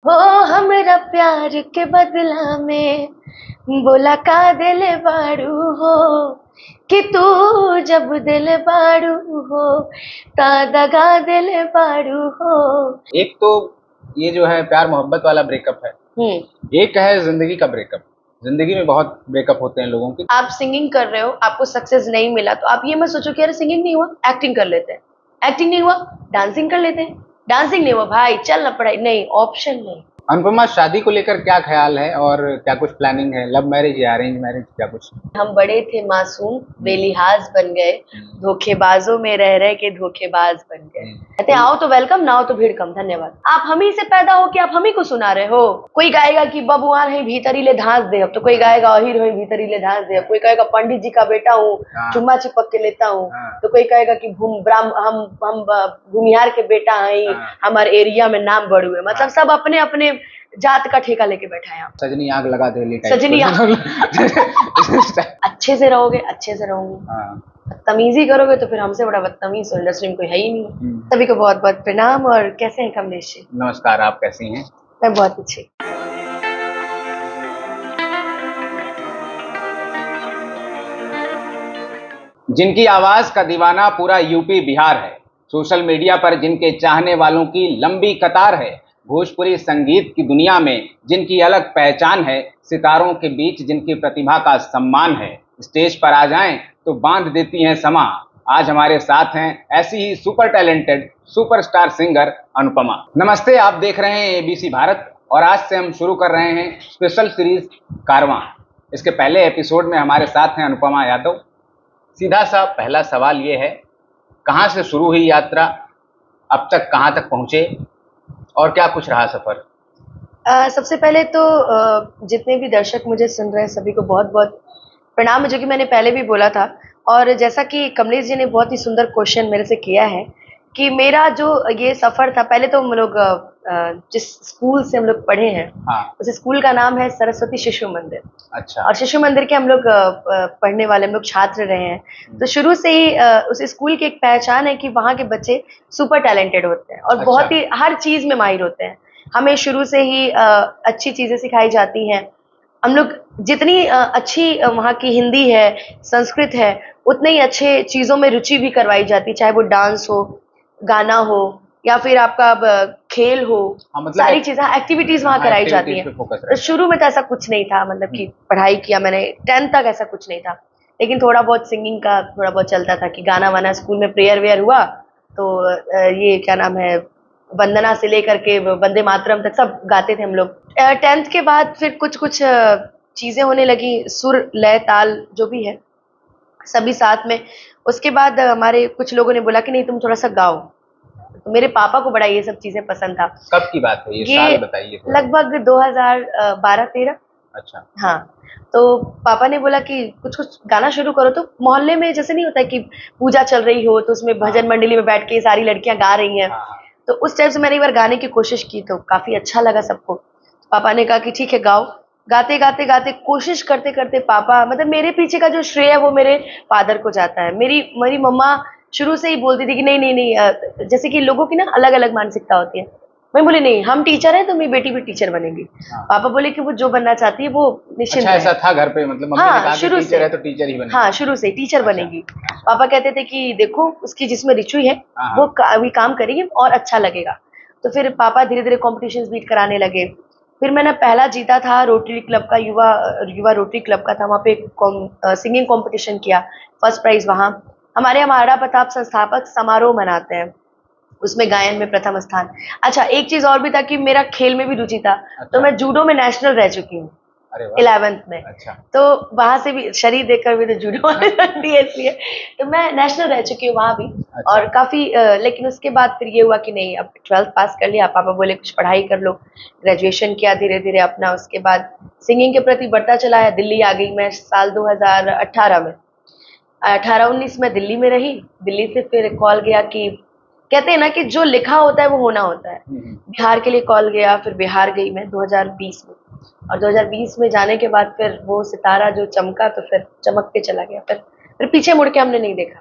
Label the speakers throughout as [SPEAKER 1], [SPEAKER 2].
[SPEAKER 1] हो हमरा प्यार के बदला में बोला का दिल बाड़ू हो कि तू जब दिल बाड़ू हो ता दगा दिल बाड़ू हो।
[SPEAKER 2] एक तो ये जो है प्यार मोहब्बत वाला ब्रेकअप है, एक है जिंदगी का ब्रेकअप। जिंदगी में बहुत ब्रेकअप होते हैं लोगों के।
[SPEAKER 1] आप सिंगिंग कर रहे हो, आपको सक्सेस नहीं मिला तो आप ये मत सोचो कि अरे सिंगिंग नहीं हुआ एक्टिंग कर लेते हैं, एक्टिंग नहीं हुआ डांसिंग कर लेते हैं, डांसिंग नहीं हुआ भाई चल ना पढ़ाई, नहीं ऑप्शन नहीं।
[SPEAKER 2] अनुपमा, शादी को लेकर क्या ख्याल है और क्या कुछ प्लानिंग है? लव मैरिज या अरेंज मैरिज, क्या कुछ?
[SPEAKER 1] हम बड़े थे मासूम बेलिहाज बन गए, धोखेबाजों में रह रहे के धोखेबाज बन गए। कहते आओ तो वेलकम ना हो तो भीड़ कम, धन्यवाद। आप हम ही से पैदा हो कि आप हम ही को सुना रहे हो। कोई गाएगा कि बबुआन है भीतरी ले धांस दे, अब तो कोई गाएगा अहिर है भीतरी ले धांस दे, कोई कहेगा पंडित जी का बेटा हूँ चुम्मा चिपक के लेता हूँ, तो कोई कहेगा कि हम भूमिहार के बेटा हैं, हमारे एरिया में नाम बढ़ू है। मतलब सब अपने अपने जात का ठेका लेके बैठा है।
[SPEAKER 2] सजनी आग लगा दे,
[SPEAKER 1] सजनी अच्छे से रहोगे, अच्छे से रहूंगी, तमीजी करोगे तो फिर हमसे बड़ा बदतमीज तो इंडस्ट्री में कोई है ही नहीं। सभी को बहुत बहुत प्रणाम। और कैसे हैं कमलेश जी?
[SPEAKER 2] नमस्कार, आप कैसी हैं?
[SPEAKER 1] मैं बहुत अच्छी।
[SPEAKER 2] जिनकी आवाज का दीवाना पूरा यूपी बिहार है, सोशल मीडिया पर जिनके चाहने वालों की लंबी कतार है, भोजपुरी संगीत की दुनिया में जिनकी अलग पहचान है, सितारों के बीच जिनकी प्रतिभा का सम्मान है, स्टेज पर आ जाएं तो बांध देती हैं समा। आज हमारे साथ हैं ऐसी ही super talented superstar singer Anupama. नमस्ते, आप देख रहे हैं एबीसी भारत और आज से हम शुरू कर रहे हैं स्पेशल सीरीज कारवां। इसके पहले एपिसोड में हमारे साथ हैं अनुपमा यादव। सीधा सा पहला सवाल ये है, कहाँ से शुरू हुई यात्रा, अब तक कहाँ तक पहुँचे और क्या कुछ रहा सफर?
[SPEAKER 1] सबसे पहले तो जितने भी दर्शक मुझे सुन रहे हैं सभी को बहुत बहुत प्रणाम, जो कि मैंने पहले भी बोला था। और जैसा कि कमलेश जी ने बहुत ही सुंदर क्वेश्चन मेरे से किया है कि मेरा जो ये सफर था, पहले तो हम लोग जिस स्कूल से हम लोग पढ़े हैं, उस स्कूल का नाम है सरस्वती शिशु मंदिर।
[SPEAKER 2] अच्छा।
[SPEAKER 1] और शिशु मंदिर के हम लोग पढ़ने वाले, हम लोग छात्र रहे हैं। तो शुरू से ही उस स्कूल की एक पहचान है कि वहाँ के बच्चे सुपर टैलेंटेड होते हैं और
[SPEAKER 2] अच्छा।
[SPEAKER 1] बहुत ही हर चीज में माहिर होते हैं। हमें शुरू से ही अच्छी चीजें सिखाई जाती हैं। हम लोग जितनी अच्छी वहाँ की हिंदी है, संस्कृत है, उतने ही अच्छे चीजों में रुचि भी करवाई जाती, चाहे वो डांस हो, गाना हो, या फिर आपका खेल हो। मतलब सारी चीजें एक्टिविटीज वहाँ कराई जाती हैं। शुरू में तो ऐसा कुछ नहीं था, मतलब कि पढ़ाई किया मैंने 10th तक, ऐसा कुछ नहीं था। लेकिन थोड़ा बहुत सिंगिंग का थोड़ा बहुत चलता था कि गाना वाना, स्कूल में प्रेयर वेयर हुआ तो ये क्या नाम है, वंदना से लेकर के वंदे मातरम तक सब गाते थे हम लोग। 10th के बाद फिर कुछ कुछ चीजें होने लगी, सुर लय ताल जो भी है सभी साथ में। उसके बाद हमारे कुछ लोगों ने बोला कि नहीं तुम थोड़ा सा गाओ, तो मेरे पापा को बड़ा ये सब चीजें पसंद था।
[SPEAKER 2] कब की बात है ये साल बताइए?
[SPEAKER 1] लगभग 2012-13।
[SPEAKER 2] अच्छा।
[SPEAKER 1] हाँ, तो पापा ने बोला कि कुछ कुछ गाना शुरू करो। तो मोहल्ले में जैसे नहीं होता कि पूजा चल रही हो तो उसमें भजन मंडली में बैठ के सारी लड़कियां गा रही हैं, तो उस टाइम से मैंने एक बार गाने की कोशिश की तो काफी अच्छा लगा सबको। पापा ने कहा कि ठीक है गाओ। गाते गाते गाते कोशिश करते करते पापा, मतलब मेरे पीछे का जो श्रेय है वो मेरे फादर को जाता है। मेरी मेरी मम्मा शुरू से ही बोलती थी कि नहीं नहीं नहीं, जैसे कि लोगों की ना अलग अलग मानसिकता होती है। मैं बोली नहीं, हम टीचर हैं तो मेरी बेटी भी टीचर बनेगी। पापा बोले कि वो जो बनना चाहती है वो निश्चिंत है।
[SPEAKER 2] ऐसा था घर पे, मतलब मम्मी ने कहा कि टीचर है तो टीचर ही बनेगी।
[SPEAKER 1] हाँ, शुरू से टीचर बनेगी। पापा कहते थे कि देखो उसकी जिसमें रुचि है वो काम करेगी और अच्छा लगेगा। तो फिर पापा धीरे धीरे कॉम्पिटिशन्स बीट कराने लगे। फिर मैंने पहला जीता था रोटरी क्लब का, युवा रोटरी क्लब का था, वहाँ पे सिंगिंग कॉम्पिटिशन किया, फर्स्ट प्राइज वहाँ। हमारे यहाँ महाराणा प्रताप संस्थापक समारोह मनाते हैं, उसमें गायन में प्रथम स्थान। अच्छा, एक चीज और भी था कि मेरा खेल में भी रुचि था। तो मैं जूडो में नेशनल रह चुकी हूँ 11th में। अच्छा। तो वहां से भी शरीर देखकर भी तो जूडो वाले बनती है, इसलिए तो मैं नेशनल रह चुकी हूँ वहां भी। अच्छा। और काफी लेकिन उसके बाद फिर ये हुआ कि नहीं, अब 12th पास कर लिया, पापा बोले कुछ पढ़ाई कर लो, ग्रेजुएशन किया धीरे धीरे अपना। उसके बाद सिंगिंग के प्रति बढ़ता चला है। दिल्ली आ गई मैं साल 2018 में, 18-19 में दिल्ली में रही। दिल्ली से फिर कॉल गया कि कहते हैं ना कि जो लिखा होता है वो होना होता है। बिहार के लिए कॉल गया, फिर बिहार गई मैं 2020 में। और 2020 में जाने के बाद फिर वो सितारा जो चमका तो फिर चमकते चला गया, फिर पीछे मुड़ के हमने नहीं देखा।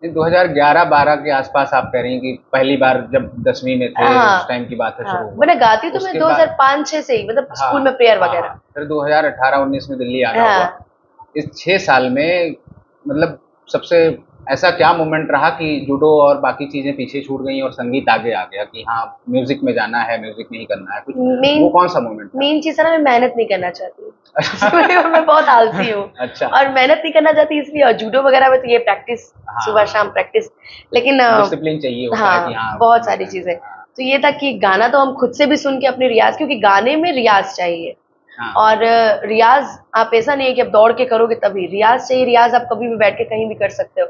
[SPEAKER 2] 2011-12 के आसपास आप कह रही हैं कि पहली बार जब 10वीं में थे
[SPEAKER 1] हाँ,
[SPEAKER 2] उस टाइम की बात है
[SPEAKER 1] हाँ,
[SPEAKER 2] शुरू हुआ।
[SPEAKER 1] मैंने गाती तो मैं
[SPEAKER 2] उसके बाद
[SPEAKER 1] 2005-6 से ही, मतलब
[SPEAKER 2] हाँ
[SPEAKER 1] स्कूल में प्रेयर
[SPEAKER 2] हाँ
[SPEAKER 1] वगैरह।
[SPEAKER 2] हाँ, फिर 2018-19 में दिल्ली आना हुआ।
[SPEAKER 1] हाँ,
[SPEAKER 2] इस 6 साल में मतलब सबसे ऐसा क्या मोमेंट रहा कि जूडो और बाकी चीजें पीछे छूट गई और संगीत आगे आ गया कि हाँ म्यूजिक में जाना है, म्यूजिक में ही करना है कुछ, वो कौन सा मोमेंट था?
[SPEAKER 1] मेन चीज है ना, मैं मेहनत नहीं करना चाहती हूँ। मैं बहुत आलसी हूँ।
[SPEAKER 2] अच्छा।
[SPEAKER 1] और मेहनत नहीं करना चाहती इसलिए, और जूडो वगैरह में तो ये प्रैक्टिस,
[SPEAKER 2] हाँ,
[SPEAKER 1] सुबह शाम प्रैक्टिस, लेकिन
[SPEAKER 2] डिसिप्लिन चाहिए होता है कि
[SPEAKER 1] हाँ,
[SPEAKER 2] हाँ
[SPEAKER 1] बहुत सारी चीजें।
[SPEAKER 2] हाँ,
[SPEAKER 1] तो ये था कि गाना तो हम खुद से भी सुन के अपने रियाज, क्योंकि गाने में रियाज चाहिए।
[SPEAKER 2] हाँ,
[SPEAKER 1] और रियाज आप ऐसा नहीं है कि आप दौड़ के करोगे तभी रियाज चाहिए। रियाज आप कभी भी बैठ के कहीं भी कर सकते हो।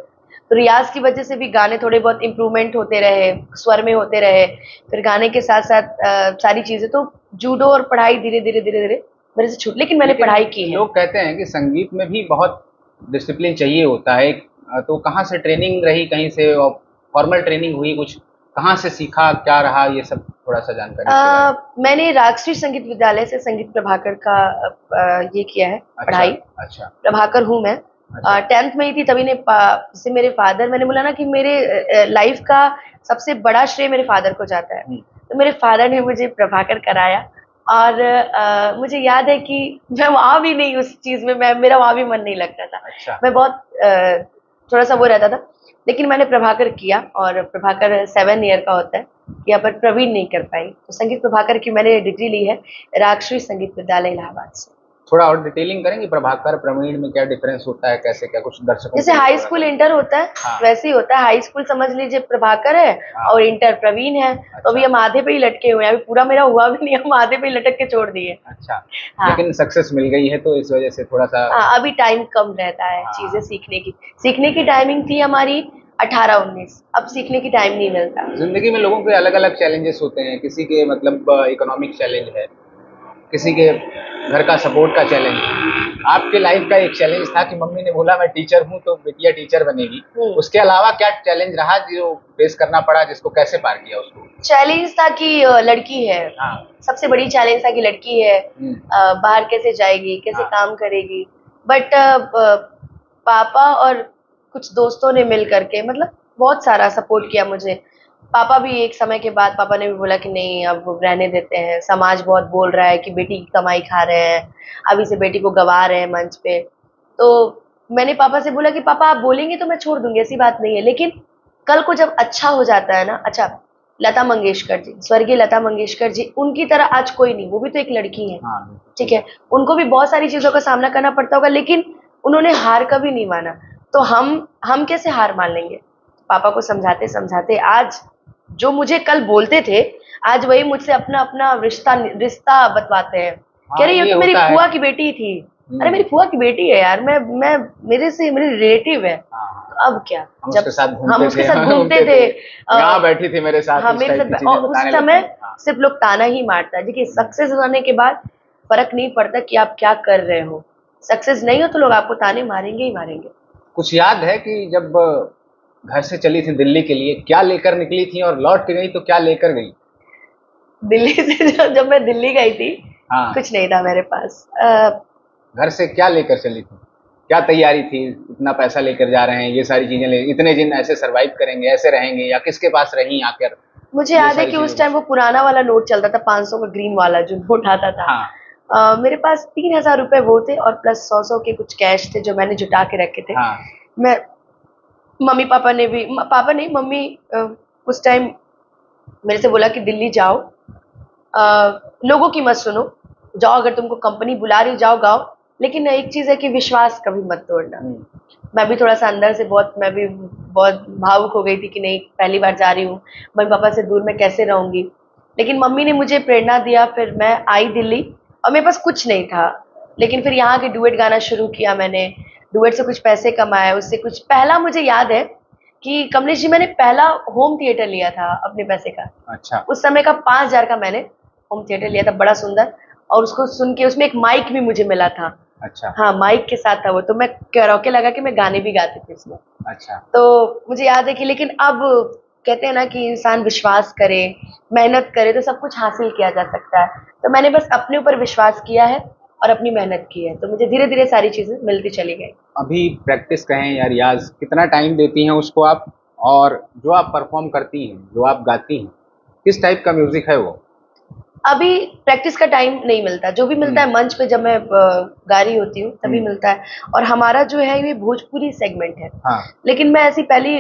[SPEAKER 1] तो रियाज की वजह से भी गाने थोड़े बहुत इम्प्रूवमेंट होते रहे, स्वर में होते रहे। फिर गाने के साथ साथ सारी चीजें, तो जूडो और पढ़ाई धीरे धीरे धीरे धीरे मेरे से छूट, लेकिन मैंने पढ़ाई की है।
[SPEAKER 2] लोग कहते हैं कि संगीत में भी बहुत डिसिप्लिन चाहिए होता है, तो कहाँ से ट्रेनिंग रही, कहीं से फॉर्मल ट्रेनिंग हुई कुछ, कहाँ से सीखा, क्या रहा, ये सब थोड़ा सा जानकारी।
[SPEAKER 1] मैंने राजश्री संगीत विद्यालय से संगीत प्रभाकर का ये किया है, पढ़ाई।
[SPEAKER 2] अच्छा।
[SPEAKER 1] प्रभाकर हूँ मैं।
[SPEAKER 2] अच्छा।
[SPEAKER 1] 10th में ही थी तभी से मेरे फादर, मैंने बोला ना कि मेरे लाइफ का सबसे बड़ा श्रेय मेरे फादर को जाता है। तो मेरे फादर ने मुझे प्रभाकर कराया। और मुझे याद है कि मैं वहां भी नहीं, उस चीज में मेरा वहां भी मन नहीं लगता था।
[SPEAKER 2] अच्छा।
[SPEAKER 1] मैं बहुत थोड़ा सा वो रहता था, लेकिन मैंने प्रभाकर किया। और प्रभाकर 7 ईयर का होता है, यहाँ पर प्रवीण नहीं कर पाई। तो संगीत प्रभाकर की मैंने डिग्री ली है राजश्री संगीत विद्यालय इलाहाबाद से।
[SPEAKER 2] थोड़ा और डिटेलिंग करेंगे, प्रभाकर प्रवीण में क्या डिफरेंस होता है, कैसे क्या, कुछ दर्शकों
[SPEAKER 1] जैसे हाई स्कूल इंटर होता है,
[SPEAKER 2] हाँ।
[SPEAKER 1] वैसे ही होता है। हाई स्कूल समझ लीजिए प्रभाकर है,
[SPEAKER 2] हाँ।
[SPEAKER 1] और इंटर प्रवीण है। अच्छा। तो अभी हम आधे पे ही लटके हुए हैं, अभी पूरा मेरा हुआ भी नहीं, हम आधे पे ही लटक के छोड़ दिए।
[SPEAKER 2] अच्छा।
[SPEAKER 1] हाँ।
[SPEAKER 2] लेकिन सक्सेस मिल गई है तो इस वजह से थोड़ा सा
[SPEAKER 1] अभी टाइम कम रहता है। हाँ। चीजें सीखने की टाइमिंग थी हमारी 18-19, अब सीखने की टाइम नहीं मिलता।
[SPEAKER 2] जिंदगी में लोगों के अलग अलग चैलेंजेस होते हैं, किसी के मतलब इकोनॉमिक चैलेंज है, किसी के घर का सपोर्ट का चैलेंज है। आपके लाइफ का एक चैलेंज था कि मम्मी ने बोला मैं टीचर हूँ तो बेटिया टीचर बनेगी, उसके अलावा क्या चैलेंज रहा जो फेस करना पड़ा, जिसको कैसे पार किया उसको?
[SPEAKER 1] चैलेंज था कि लड़की है। हाँ। सबसे बड़ी चैलेंज था कि लड़की है, बाहर कैसे जाएगी, कैसे काम करेगी। बट पापा और कुछ दोस्तों ने मिल करके मतलब बहुत सारा सपोर्ट किया मुझे। पापा भी एक समय के बाद, पापा ने भी बोला कि नहीं अब रहने देते हैं, समाज बहुत बोल रहा है कि बेटी की कमाई खा रहे हैं, अभी से बेटी को गवा रहे हैं मंच पे। तो मैंने पापा से बोला कि पापा आप बोलेंगे तो मैं छोड़ दूंगी, ऐसी बात नहीं है, लेकिन कल को जब अच्छा हो जाता है ना। अच्छा, लता मंगेशकर जी, स्वर्गीय लता मंगेशकर जी, उनकी तरह आज कोई नहीं, वो भी तो एक लड़की है। ठीक है, उनको भी बहुत सारी चीजों का सामना करना पड़ता होगा, लेकिन उन्होंने हार कभी नहीं माना। तो हम कैसे हार मान लेंगे? पापा को समझाते समझाते आज जो मुझे कल बोलते थे, आज वही मुझसे अपना अपना रिश्ता बतवाते हैं। कह रही ये तो मेरी फुआ की बेटी थी। अरे मेरी फुआ की बेटी है यार, मैं मेरी रिलेटिव है। तो अब क्या, जब हम उसके साथ घूमते थे,
[SPEAKER 2] यहाँ बैठी थी मेरे साथ,
[SPEAKER 1] हाँ मेरे साथ, और उस समय सिर्फ लोग ताना ही मारता है। देखिए सक्सेस होने के बाद फर्क नहीं पड़ता कि आप क्या कर रहे हो, सक्सेस नहीं हो तो लोग आपको ताने मारेंगे ही मारेंगे।
[SPEAKER 2] कुछ याद है कि जब घर से चली थी दिल्ली के लिए, क्या लेकर निकली थी, और लौट के गई तो क्या लेकर गई?
[SPEAKER 1] दिल्ली से जब मैं दिल्ली गई थी, हाँ, कुछ नहीं था मेरे पास।
[SPEAKER 2] घर से क्या लेकर चली थी, क्या तैयारी थी? इतना पैसा लेकर जा रहे हैं, ये सारी चीजें इतने दिन ऐसे सरवाइव करेंगे, ऐसे रहेंगे, या किसके पास रही आकर?
[SPEAKER 1] मुझे याद है कि उस टाइम वो पुराना वाला नोट चलता था, 500 का ग्रीन वाला जो नोट आता था। हाँ। मेरे पास 3000 रुपए वो थे, और प्लस 100 के कुछ कैश थे जो मैंने जुटा के रखे थे। हाँ। मम्मी पापा ने भी, पापा नहीं मम्मी, उस टाइम मेरे से बोला कि दिल्ली जाओ, लोगों की मत सुनो, जाओ, अगर तुमको कंपनी बुला रही जाओ गाओ, लेकिन एक चीज है कि विश्वास कभी मत तोड़ना। मैं भी थोड़ा सा अंदर से मैं भी बहुत भावुक हो गई थी कि नहीं पहली बार जा रही हूँ, मम्मी पापा से दूर मैं कैसे रहूंगी। लेकिन मम्मी ने मुझे प्रेरणा दिया, फिर मैं आई दिल्ली, और मेरे पास कुछ नहीं था, लेकिन फिर यहाँ के डुएट गाना शुरू किया मैंने, डुएट से कुछ पैसे कमाए, उससे कुछ। पहला मुझे याद है कि कमलेश जी, मैंने पहला होम थिएटर लिया था अपने पैसे का। अच्छा। उस समय का 5000 का मैंने होम थिएटर लिया था, बड़ा सुंदर, और उसको सुन के उसमें एक माइक भी मुझे मिला था। अच्छा। हाँ, माइक के साथ था वो, तो मैं कैरोके लगा के मैं गाने भी गाती थी उसमें। अच्छा। तो मुझे याद है कि, लेकिन अब कहते हैं ना कि इंसान विश्वास करे, मेहनत करे तो सब कुछ हासिल किया जा सकता है। तो मैंने बस अपने ऊपर विश्वास किया है, और अपनी मेहनत की है, तो मुझे धीरे धीरे सारी चीजें मिलती चली गई।
[SPEAKER 2] अभी प्रैक्टिस कहें या रियाज, कितना टाइम देती हैं उसको आप? और जो आप परफॉर्म करती हैं, जो आप गाती हैं, किस टाइप का म्यूजिक है वो?
[SPEAKER 1] अभी प्रैक्टिस का टाइम नहीं मिलता, जो भी मिलता है मंच पे जब मैं गा रही होती हूँ तभी मिलता है। और हमारा जो है ये भोजपुरी सेगमेंट है।
[SPEAKER 2] हाँ।
[SPEAKER 1] लेकिन मैं ऐसी पहली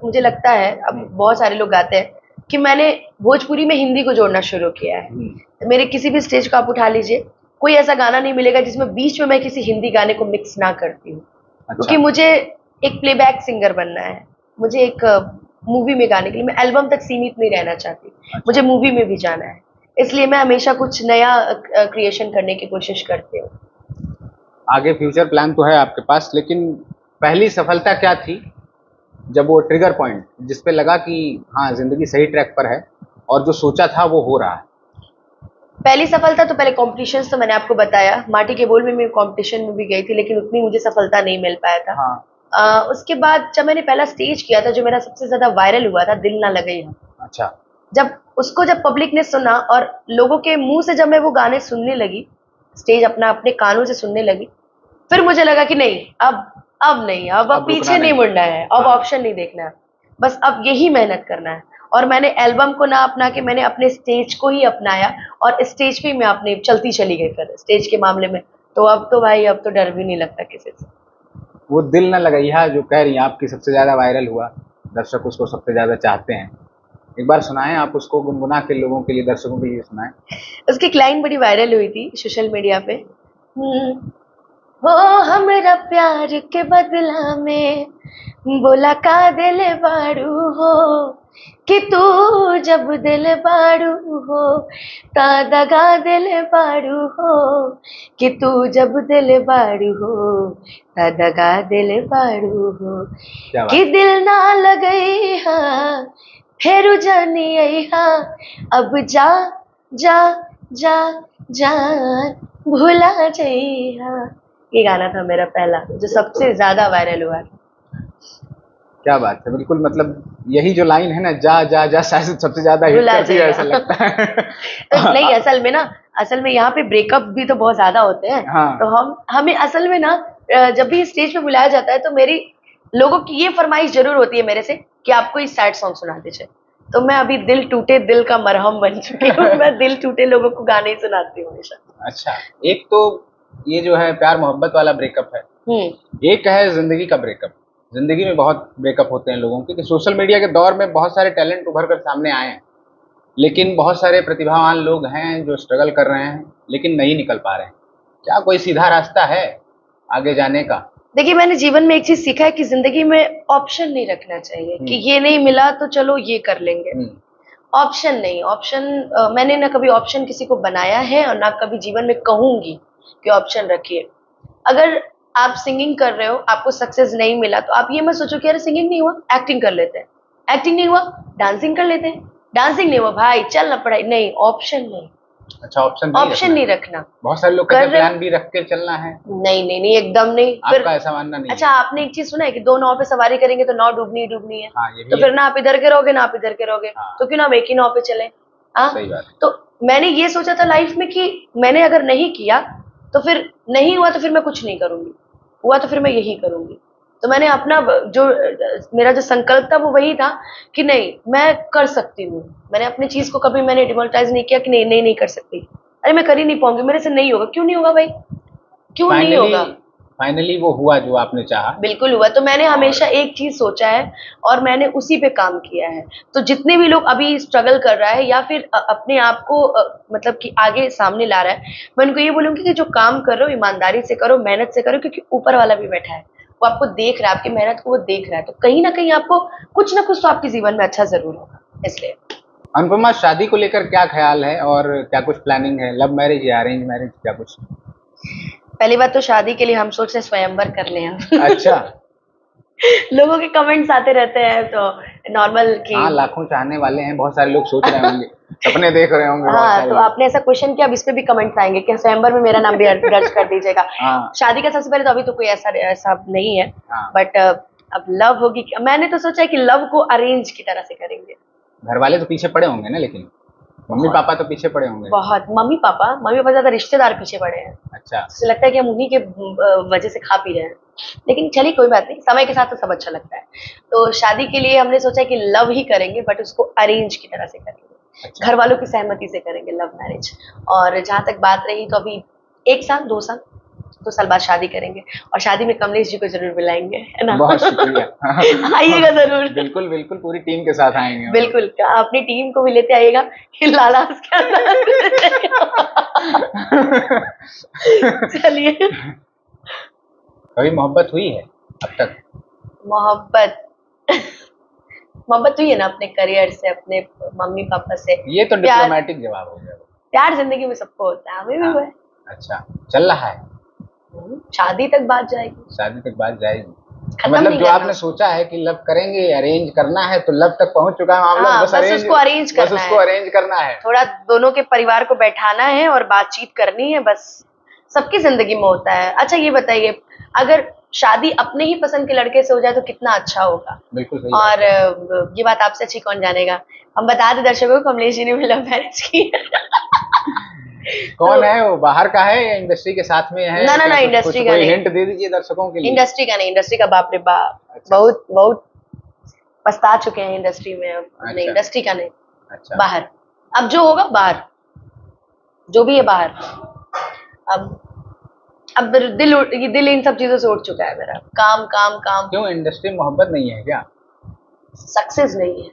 [SPEAKER 1] मुझे लगता है, अब बहुत सारे लोग गाते हैं, कि मैंने भोजपुरी में हिंदी को जोड़ना शुरू किया है। मेरे किसी भी स्टेज को आप उठा लीजिए, कोई ऐसा गाना नहीं मिलेगा जिसमें बीच में मैं किसी हिंदी गाने को मिक्स ना करती हूँ।
[SPEAKER 2] अच्छा।
[SPEAKER 1] क्योंकि मुझे एक प्लेबैक सिंगर बनना है, मुझे एक मूवी में गाने के लिए, मैं एल्बम तक सीमित नहीं रहना चाहती।
[SPEAKER 2] अच्छा।
[SPEAKER 1] मुझे मूवी में भी जाना है, इसलिए मैं हमेशा कुछ नया क्रिएशन करने की कोशिश करती हूँ।
[SPEAKER 2] आगे फ्यूचर प्लान तो है आपके पास, लेकिन पहली सफलता क्या थी जब वो ट्रिगर पॉइंट जिस पे लगा कि हाँ जिंदगी सही ट्रैक पर है और जो सोचा था वो हो रहा है?
[SPEAKER 1] पहली सफलता तो पहले कॉम्पिटिशन्स, तो मैंने आपको बताया, माटी के बोल में मैं कॉम्पिटिशन में भी गई थी, लेकिन उतनी मुझे सफलता नहीं मिल पाया था।
[SPEAKER 2] हाँ।
[SPEAKER 1] उसके बाद जब मैंने पहला स्टेज किया था, जो मेरा सबसे ज्यादा वायरल हुआ था, दिल ना लगे यहाँ।
[SPEAKER 2] अच्छा।
[SPEAKER 1] जब पब्लिक ने सुना और लोगों के मुंह से जब मैं वो गाने सुनने लगी, स्टेज अपना अपने कानों से सुनने लगी, फिर मुझे लगा कि नहीं, अब नहीं, अब पीछे नहीं मुड़ना है, अब ऑप्शन नहीं देखना है, बस अब यही मेहनत करना है। और मैंने एल्बम को ना अपना के मैंने अपने स्टेज को ही अपनाया, और स्टेज पे मैं अपने चलती चली गई फिर स्टेज के मामले में। तो अब तो भाई, अब तो डर भी नहीं लगता किसी से।
[SPEAKER 2] वो दिल न लगाइया जो कह रही हैं आपकी सबसे ज्यादा वायरल हुआ, दर्शक उसको सबसे ज्यादा चाहते हैं, एक बार सुनाएं आप उसको गुनगुना के लोगों के लिए, दर्शकों के लिए सुनाएं।
[SPEAKER 1] उसकी एक लाइन बड़ी वायरल हुई थी सोशल मीडिया पे, हो हमरा प्यार के बदला में बोला का दिल बाड़ू हो, कि तू जब दिल बाड़ू हो ता दगा दिल बाड़ू हो, कि तू जब दिल बाड़ू हो ता दगा दिल बाड़ू हो, कि दिल ना लगई हाँ फेरू जानी आई हाँ, अब जा जा जा जान भूला जइहा। ये गाना था मेरा पहला, जो सबसे ज्यादा वायरल हुआ था।
[SPEAKER 2] क्या बात है, बिल्कुल, मतलब यही जो लाइन है ना, जा जा जा, शायद सबसे ज्यादा हिट करती है ऐसा लगता है।
[SPEAKER 1] तो नहीं, असल में यहाँ पे ब्रेकअप भी तो बहुत ज्यादा होते हैं।
[SPEAKER 2] हाँ।
[SPEAKER 1] तो हमें असल में ना, जब भी स्टेज पे बुलाया जाता है तो मेरी लोगों की ये फरमाइश जरूर होती है मेरे से कि आपको इस सैड सॉन्ग सुना दीजिए। तो मैं अभी दिल टूटे दिल का मरहम बन चुकी हूँ। मैं दिल टूटे लोगों को गाने ही सुनाती हूँ हमेशा।
[SPEAKER 2] अच्छा, एक तो ये जो है प्यार मोहब्बत वाला ब्रेकअप है, एक है जिंदगी का ब्रेकअप। जिंदगी में बहुत ब्रेकअप होते हैं लोगों के, कि सोशल मीडिया के दौर में बहुत सारे टैलेंट उभर कर सामने आए हैं, लेकिन बहुत सारे प्रतिभावान लोग हैं जो स्ट्रगल कर रहे हैं लेकिन नहीं निकल पा रहे हैं। क्या कोई सीधा रास्ता है आगे जाने का?
[SPEAKER 1] देखिए, मैंने जीवन में एक चीज सीखा है कि जिंदगी में ऑप्शन नहीं रखना चाहिए कि ये नहीं मिला तो चलो ये कर लेंगे। ऑप्शन नहीं, मैंने ना कभी ऑप्शन किसी को बनाया है और ना कभी जीवन में कहूंगी कि ऑप्शन रखिए। अगर आप सिंगिंग कर रहे हो, आपको सक्सेस नहीं मिला, तो आप ये मत सोचो कि अरे सिंगिंग नहीं हुआ, एक्टिंग कर लेते हैं, एक्टिंग नहीं हुआ, डांसिंग कर लेते हैं, डांसिंग नहीं हुआ भाई चल ना पढ़ाई, नहीं, ऑप्शन नहीं।
[SPEAKER 2] अच्छा, ऑप्शन
[SPEAKER 1] नहीं रखना।
[SPEAKER 2] बहुत सारे लोग कहते हैं प्लान भी रख के चलना है।
[SPEAKER 1] नहीं, एकदम नहीं।
[SPEAKER 2] आपका ऐसा मानना नहीं?
[SPEAKER 1] अच्छा, आपने एक चीज सुना है कि 2 नाव पे सवारी करेंगे तो नाव डूबनी ही डूबनी है।
[SPEAKER 2] हाँ, ये भी
[SPEAKER 1] तो फिर ना आप इधर के रहोगे ना आप इधर के रहोगे। तो क्यों ना हम एक ही नाव पे चले।
[SPEAKER 2] सही बात।
[SPEAKER 1] तो मैंने ये सोचा था लाइफ में कि मैंने अगर नहीं किया तो फिर नहीं हुआ, तो फिर मैं कुछ नहीं करूंगी, हुआ तो फिर मैं यही करूंगी। तो मैंने अपना मेरा जो संकल्प था वो वही था कि नहीं, मैं कर सकती हूँ। मैंने अपनी चीज को कभी मैंने डिमोनेटाइज नहीं किया कि नहीं कर सकती, अरे मैं कर ही नहीं पाऊंगी, मेरे से नहीं होगा। क्यों नहीं होगा भाई, क्यों नहीं होगा?
[SPEAKER 2] फाइनली वो हुआ जो आपने चाहा। बिल्कुल
[SPEAKER 1] हुआ। तो मैंने हमेशा एक चीज सोचा है और मैंने उसी पे काम किया है। तो जितने भी लोग अभी स्ट्रगल कर रहा है या फिर अपने आप को मतलब कि आगे सामने ला रहा है, मैं उनको ये बोलूंगी कि जो काम कर रहे हो ईमानदारी से करो, मेहनत से करो, क्योंकि ऊपर वाला भी बैठा है, वो आपको देख रहा है, आपकी मेहनत को वो देख रहा है। तो कहीं ना कहीं आपको कुछ ना कुछ तो आपके जीवन में अच्छा जरूर होगा। इसलिए
[SPEAKER 2] अनुपमा, शादी को लेकर क्या ख्याल है और क्या कुछ प्लानिंग है? लव मैरिज या अरेंज मैरिज, क्या कुछ?
[SPEAKER 1] पहली बात तो शादी के लिए हम सोच रहे स्वयंवर कर लें हम।
[SPEAKER 2] अच्छा।
[SPEAKER 1] लोगों के कमेंट्स आते रहते हैं तो नॉर्मल की।
[SPEAKER 2] हाँ, लाखों चाहने वाले हैं, बहुत सारे लोग सोच रहे होंगे, सपने देख रहे होंगे।
[SPEAKER 1] हाँ, तो आपने ऐसा क्वेश्चन किया, अब इस पे भी कमेंट्स आएंगे कि स्वयंवर में मेरा नाम भी दर्ज कर दीजिएगा। शादी का सबसे पहले तो अभी तो कोई ऐसा नहीं है, बट अब लव होगी। मैंने तो सोचा है कि लव को अरेंज की तरह से करेंगे।
[SPEAKER 2] घर वाले तो पीछे पड़े होंगे ना, लेकिन मम्मी पापा तो पीछे पड़े होंगे।
[SPEAKER 1] बहुत, मम्मी पापा ज्यादा रिश्तेदार पीछे पड़े हैं।
[SPEAKER 2] अच्छा।
[SPEAKER 1] तो लगता है कि हम उन्हीं के वजह से खा पी रहे हैं, लेकिन चलिए कोई बात नहीं, समय के साथ तो सब अच्छा लगता है। तो शादी के लिए हमने सोचा कि लव ही करेंगे, बट उसको अरेंज की तरह से करेंगे।
[SPEAKER 2] अच्छा।
[SPEAKER 1] घर वालों की सहमति से करेंगे लव मैरिज। और जहां तक बात रही, तो अभी 1 साल 2 साल 2 साल बाद शादी करेंगे, और शादी में कमलेश जी को जरूर बुलाएंगे, है ना?
[SPEAKER 2] बहुत शुक्रिया।
[SPEAKER 1] आइएगा जरूर।
[SPEAKER 2] बिल्कुल बिल्कुल, पूरी टीम के साथ आएंगे।
[SPEAKER 1] बिल्कुल, अपनी टीम को भी लेते आइएगा। लाला उसके चलिए।
[SPEAKER 2] कभी मोहब्बत हुई है अब तक?
[SPEAKER 1] मोहब्बत मोहब्बत हुई है ना, अपने करियर से, अपने मम्मी पापा से।
[SPEAKER 2] ये तो डिप्लोमेटिक जवाब हो गया।
[SPEAKER 1] प्यार जिंदगी में सबको होता है, हमें भी हुआ है।
[SPEAKER 2] अच्छा, चल रहा है?
[SPEAKER 1] शादी तक बात जाएगी।
[SPEAKER 2] शादी तक बात जाएगी, मतलब जो आपने सोचा है कि लव करेंगे, अरेंज करना है, तो लव तक पहुंच चुका है मामला।
[SPEAKER 1] हाँ, बस उसको अरेंज करना है। थोड़ा दोनों के परिवार को बैठाना है और बातचीत करनी है, बस। सबकी जिंदगी में होता है। अच्छा ये बताइए, अगर शादी अपने ही पसंद के लड़के से हो जाए तो कितना अच्छा होगा।
[SPEAKER 2] बिल्कुल सही।
[SPEAKER 1] और ये बात आपसे अच्छी कौन जानेगा। हम बता दें दर्शकों को, कमलेश जी ने भी लव मैरिज की।
[SPEAKER 2] कौन है वो, बाहर का है या इंडस्ट्री के साथ में है?
[SPEAKER 1] ना, इंडस्ट्री का नहीं।
[SPEAKER 2] हिंट दे दीजिए दर्शकों के लिए।
[SPEAKER 1] इंडस्ट्री का नहीं, इंडस्ट्री का बाप रे बाप। अच्छा। बहुत पछता चुके हैं इंडस्ट्री में। अच्छा। इंडस्ट्री का नहीं। अच्छा। बाहर, अब जो होगा बाहर, जो भी है बाहर। अब दिल इन सब चीजों से उठ चुका है मेरा। काम काम काम।
[SPEAKER 2] क्यों, इंडस्ट्री में मोहब्बत नहीं है क्या?
[SPEAKER 1] सक्सेस नहीं है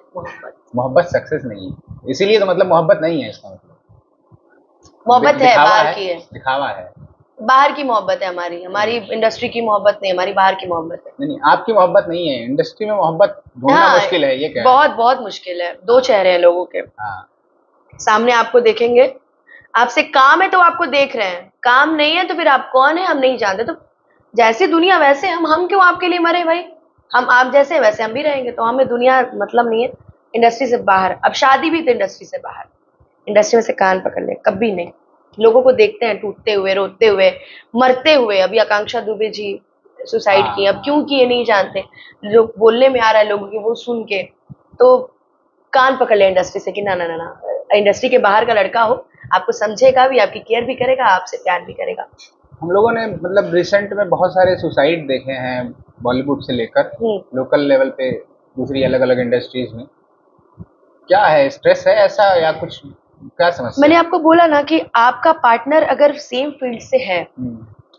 [SPEAKER 2] मोहब्बत सक्सेस नहीं है, इसीलिए तो मतलब मोहब्बत नहीं है इसका मतलब।
[SPEAKER 1] मोहब्बत है, बाहर की है,
[SPEAKER 2] दिखावा है।
[SPEAKER 1] बाहर की मोहब्बत है हमारी इंडस्ट्री की मोहब्बत नहीं, हमारी बाहर की मोहब्बत है।
[SPEAKER 2] नहीं, आपकी मोहब्बत नहीं है, इंडस्ट्री में मोहब्बत ढूंढना मुश्किल है, ये क्या? बहुत
[SPEAKER 1] मुश्किल है। 2 चेहरे हैं लोगों के। सामने आपको देखेंगे, आपसे काम है तो आपको देख रहे हैं, काम नहीं है तो फिर आप कौन है हम नहीं जानते। तो जैसी दुनिया वैसे हम क्यों आपके लिए मरे भाई? हम आप जैसे वैसे हम भी रहेंगे, तो हमें दुनिया मतलब नहीं है। इंडस्ट्री से बाहर, अब शादी भी तो इंडस्ट्री से बाहर। इंडस्ट्री में से कान पकड़ ले, कभी नहीं। लोगों को देखते हैं टूटते हुए, रोते हुए, मरते हुए। अभी आकांक्षा दुबे जी सुसाइड की, अब क्यों की ये नहीं जानते, जो बोलने में आ रहा है लोगों की वो सुन के, तो कान पकड़ ले इंडस्ट्री से कि ना ना ना ना, इंडस्ट्री के बाहर का लड़का हो, आपको समझेगा भी, आपकी केयर भी करेगा, आपसे प्यार भी करेगा।
[SPEAKER 2] हम लोगों ने मतलब रिसेंट में बहुत सारे सुसाइड देखे हैं, बॉलीवुड से लेकर लोकल लेवल पे दूसरी अलग अलग इंडस्ट्रीज में। क्या है, स्ट्रेस है ऐसा या कुछ, क्या समस्या?
[SPEAKER 1] मैंने आपको बोला ना कि आपका पार्टनर अगर सेम फील्ड से है,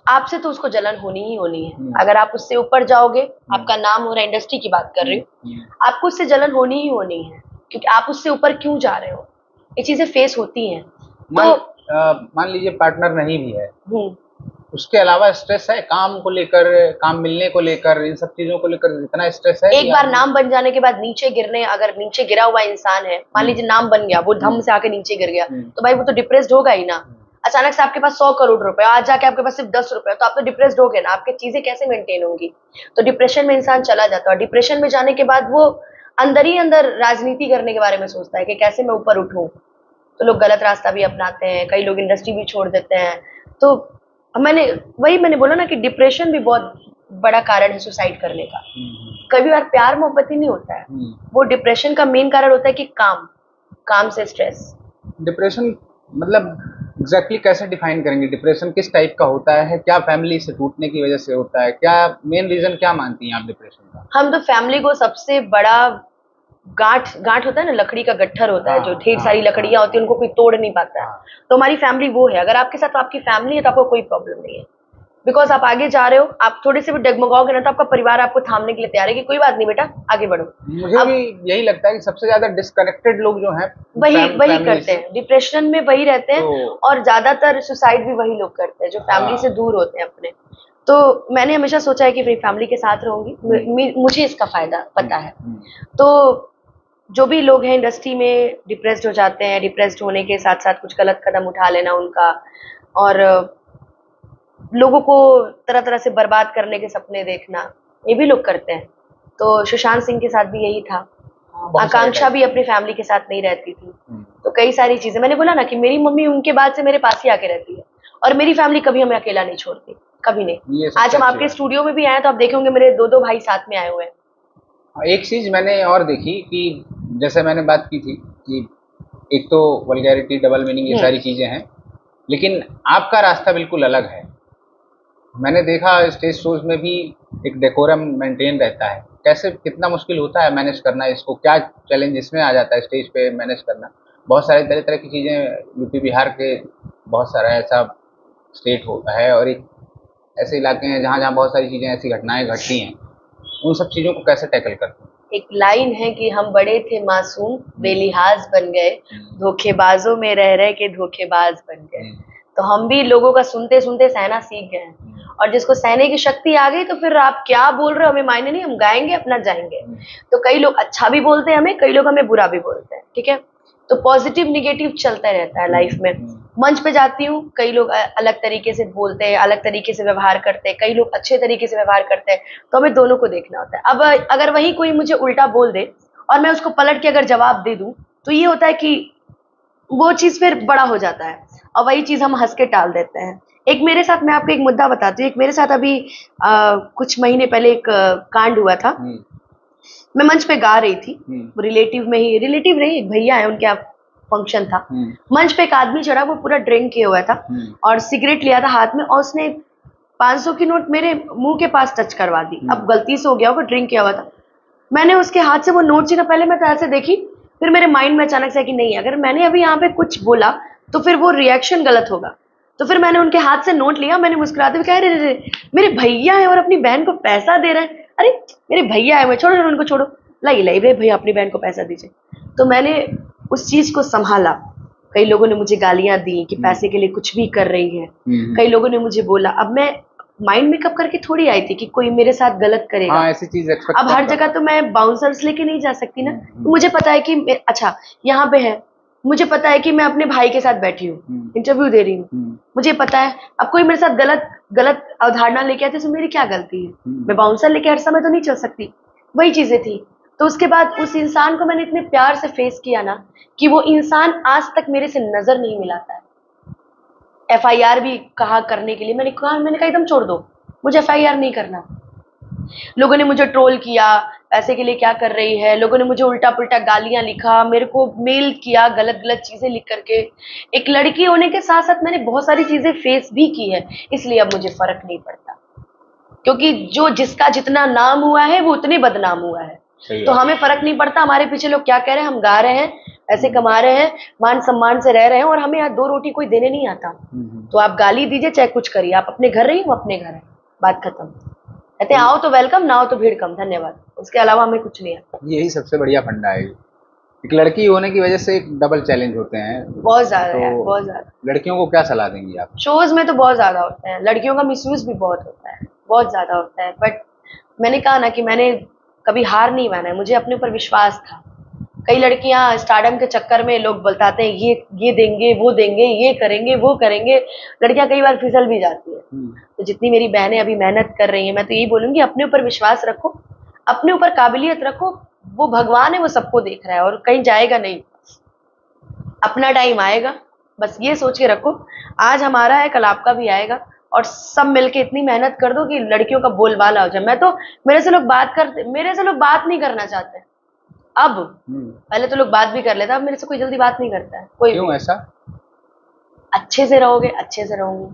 [SPEAKER 1] आपसे तो उसको जलन होनी ही होनी है। अगर आप उससे ऊपर जाओगे, आपका नाम हो रहा है, इंडस्ट्री की बात कर रही हूँ, आपको उससे जलन होनी ही होनी है, क्योंकि आप उससे ऊपर क्यों जा रहे हो। ये चीजें फेस होती हैं।
[SPEAKER 2] तो मान लीजिए पार्टनर नहीं भी है, उसके अलावा स्ट्रेस है काम को लेकर, काम मिलने को लेकर, इन सब चीजों को लेकर इतना स्ट्रेस है?
[SPEAKER 1] एक बार नाम बन जाने के बाद नीचे गिरने, अगर नीचे गिरा हुआ इंसान है, मान लीजिए नाम बन गया, वो धम से आके नीचे गिर गया, तो भाई वो तो डिप्रेस्ड होगा ही ना। अचानक से आपके पास 100 करोड़ रुपए, आज जाके आपके पास सिर्फ 10 रुपए, तो आप तो डिप्रेस्ड हो गए ना। आपकी चीजें कैसे मेंटेन होंगी? तो डिप्रेशन में इंसान चला जाता है। डिप्रेशन में जाने के बाद वो अंदर ही अंदर राजनीति करने के बारे में सोचता है कि कैसे मैं ऊपर उठूं। तो लोग गलत रास्ता भी अपनाते हैं, कई लोग इंडस्ट्री भी छोड़ देते हैं। तो मैंने बोला ना कि डिप्रेशन भी बहुत बड़ा कारण है सुसाइड करने का। कई बार प्यार मोहब्बत ही नहीं होता है, वो डिप्रेशन का मेन कारण होता है कि काम से स्ट्रेस।
[SPEAKER 2] डिप्रेशन मतलब एग्जैक्टली कैसे डिफाइन करेंगे? डिप्रेशन किस टाइप का होता है? क्या फैमिली से टूटने की वजह से होता है? क्या मेन रीजन क्या मानती हैं आप डिप्रेशन का?
[SPEAKER 1] हम तो फैमिली को सबसे बड़ा गांठ होता है ना, लकड़ी का गट्ठर होता है, जो ढेर सारी लकड़ियां होती है, उनको कोई तोड़ नहीं पाता है। तो हमारी फैमिली वो है। अगर आपके साथ आपकी फैमिली है तो आपको कोई प्रॉब्लम नहीं है, बिकॉज आप आगे जा रहे हो। आप थोड़े से भी डगमगाओगे ना तो आपका परिवार आपको थामने के लिए तैयार है कि कोई बात नहीं बेटा, आगे बढ़ो।
[SPEAKER 2] मुझे भी यही लगता है कि सबसे ज्यादा डिस्कनेक्टेड लोग जो हैं
[SPEAKER 1] वही करते हैं, डिप्रेशन में वही रहते हैं। और ज्यादातर सुसाइड भी वही लोग करते हैं जो फैमिली से दूर होते हैं अपने। तो मैंने हमेशा सोचा है कि मेरी फैमिली के साथ रहूंगी, मुझे इसका फायदा पता है। तो जो भी लोग हैं इंडस्ट्री में डिप्रेस्ड हो जाते हैं, डिप्रेस्ड होने के साथ साथ कुछ गलत कदम उठा लेना उनका, और लोगों को तरह तरह से बर्बाद करने के सपने देखना, ये भी लोग करते हैं। तो सुशांत सिंह के साथ भी यही था। आकांक्षा भी अपनी फैमिली के साथ नहीं रहती थी। तो कई सारी चीजें, मैंने बोला ना कि मेरी मम्मी उनके बाद से मेरे पास ही आके रहती है, और मेरी फैमिली कभी हमें अकेला नहीं छोड़ती, कभी नहीं। आज हम आपके स्टूडियो में भी आए तो आप देखेंगे मेरे 2 भाई साथ में आए हुए हैं।
[SPEAKER 2] एक चीज मैंने और देखी कि जैसे मैंने बात की थी कि एक तो वल्गैरिटी, डबल मीनिंग, ये सारी चीजें हैं, लेकिन आपका रास्ता बिल्कुल अलग है। मैंने देखा स्टेज शोज में भी एक डेकोरम मेंटेन रहता है। कैसे, कितना मुश्किल होता है मैनेज करना इसको, क्या चैलेंज इसमें आ जाता है स्टेज पे मैनेज करना? बहुत सारे तरह तरह की चीज़ें, यूपी बिहार के बहुत सारा ऐसा स्टेट होता है और एक ऐसे इलाके हैं जहाँ जहाँ बहुत सारी चीज़ें, ऐसी घटनाएं घटती हैं, उन सब चीज़ों को कैसे टैकल करते हैं?
[SPEAKER 1] एक लाइन है कि हम बड़े थे मासूम, बेलिहाज बन गए, धोखेबाजों में रह रहे के धोखेबाज बन गए। तो हम भी लोगों का सुनते सुनते सहना सीख गए हैं, और जिसको सहने की शक्ति आ गई तो फिर आप क्या बोल रहे हो हमें मायने नहीं, हम गाएंगे अपना जाएंगे। तो कई लोग अच्छा भी बोलते हैं हमें, कई लोग हमें बुरा भी बोलते हैं, ठीक है। तो पॉजिटिव निगेटिव चलता रहता है लाइफ में। मंच पे जाती हूँ, कई लोग अलग तरीके से बोलते हैं, अलग तरीके से व्यवहार करते हैं, कई लोग अच्छे तरीके से व्यवहार करते हैं, तो हमें दोनों को देखना होता है। अब अगर वही कोई मुझे उल्टा बोल दे और मैं उसको पलट के अगर जवाब दे दूं, तो ये होता है कि वो चीज फिर बड़ा हो जाता है, और वही चीज हम हंस के टाल देते हैं। एक मेरे साथ, मैं आपको एक मुद्दा बताती हूँ। एक मेरे साथ अभी कुछ महीने पहले एक कांड हुआ था। मैं मंच पे गा रही थी, रिलेटिव में ही, रिलेटिव नहीं, एक भैया है, उनके फंक्शन था। मंच पे एक आदमी चढ़ा, वो पूरा ड्रिंक किया हुआ था और सिगरेट लिया था हाथ में, और उसने 500 की नोट मेरे मुंह के पास टच करवा दी। अब गलती से हो गया, वो ड्रिंक किया हुआ था। मैंने उसके हाथ से वो नोट छीना, पहले मैं तो ऐसे देखी, फिर मेरे माइंड में अचानक से कि नहीं, अगर मैंने अभी यहाँ पे कुछ बोला तो फिर वो रिएक्शन गलत होगा। तो फिर मैंने उनके हाथ से नोट लिया, मैंने मुस्कुराते हुए कहा, अरे मेरे भैया है और अपनी बहन को पैसा दे रहे हैं, अरे मेरे भैया है, मैं छोड़ो उनको, छोड़ो, लाई भैया अपनी बहन को पैसा दीजिए। तो मैंने उस चीज को संभाला। कई लोगों ने मुझे गालियां दी कि पैसे के लिए कुछ भी कर रही है, कई लोगों ने मुझे बोला। अब मैं माइंड मेकअप करके थोड़ी आई थी कि कोई मेरे साथ गलत करेगा।
[SPEAKER 2] हाँ, ऐसी चीज
[SPEAKER 1] अब हर जगह तो मैं बाउंसर्स लेके नहीं जा सकती ना। तो मुझे पता है कि अच्छा यहाँ पे है, मुझे पता है कि मैं अपने भाई के साथ बैठी हूँ, इंटरव्यू दे रही हूँ, मुझे पता है। अब कोई मेरे साथ गलत अवधारणा लेके आते तो मेरी क्या गलती है? मैं बाउंसर लेके हर समय तो नहीं चल सकती। वही चीजें थी। तो उसके बाद उस इंसान को मैंने इतने प्यार से फेस किया ना, कि वो इंसान आज तक मेरे से नजर नहीं मिलाता है। FIR भी कहा करने के लिए, मैंने कहा एकदम छोड़ दो, मुझे FIR नहीं करना। लोगों ने मुझे ट्रोल किया, पैसे के लिए क्या कर रही है, लोगों ने मुझे उल्टा पुल्टा गालियां लिखा, मेरे को मेल किया गलत गलत चीजें लिख करके। एक लड़की होने के साथ साथ मैंने बहुत सारी चीजें फेस भी की है, इसलिए अब मुझे फर्क नहीं पड़ता, क्योंकि जो जिसका जितना नाम हुआ है वो उतने बदनाम हुआ है। तो हमें फर्क नहीं पड़ता हमारे पीछे लोग क्या कह रहे हैं, हम गा रहे हैं, ऐसे कमा रहे हैं, मान सम्मान से रह रहे हैं, और हमें यहाँ 2 रोटी कोई देने नहीं आता। तो आप गाली दीजिए चाहे कुछ करिए, आप अपने घर रहिए, वो अपने घर है, बात खत्म। कहते हैं आओ तो वेलकम, ना हो तो भीड़ कम, धन्यवाद, उसके अलावा हमें कुछ नहीं आता।
[SPEAKER 2] यही सबसे बढ़िया फंडा है। एक लड़की होने की वजह से एक डबल चैलेंज होते हैं,
[SPEAKER 1] बहुत ज्यादा यार, बहुत ज्यादा।
[SPEAKER 2] लड़कियों को क्या सलाह देंगी आप?
[SPEAKER 1] शोज में तो बहुत ज्यादा होते हैं, लड़कियों का मिसयूज भी बहुत होता है, बहुत ज्यादा होता है। बट मैंने कहा ना कि मैंने कभी हार नहीं माना है, मुझे अपने ऊपर विश्वास था। कई लड़कियां स्टारडम के चक्कर में लोग बताते हैं ये देंगे, वो देंगे, ये करेंगे, वो करेंगे, लड़कियां कई बार फिसल भी जाती है। तो जितनी मेरी बहनें अभी मेहनत कर रही हैं, मैं तो यही बोलूंगी, अपने ऊपर विश्वास रखो, अपने ऊपर काबिलियत रखो, वो भगवान है, वो सबको देख रहा है और कहीं जाएगा नहीं, अपना टाइम आएगा, बस ये सोच के रखो। आज हमारा है, कल आपका भी आएगा, और सब मिलके इतनी मेहनत कर दो कि लड़कियों का बोलबाला हो जाए। मैं तो मेरे से लोग बात नहीं करना चाहते अब। पहले तो लोग बात भी कर लेते, अब मेरे से कोई जल्दी बात नहीं करता है कोई।
[SPEAKER 2] क्यों ऐसा?
[SPEAKER 1] अच्छे से रहोगे, अच्छे से रहूंगी,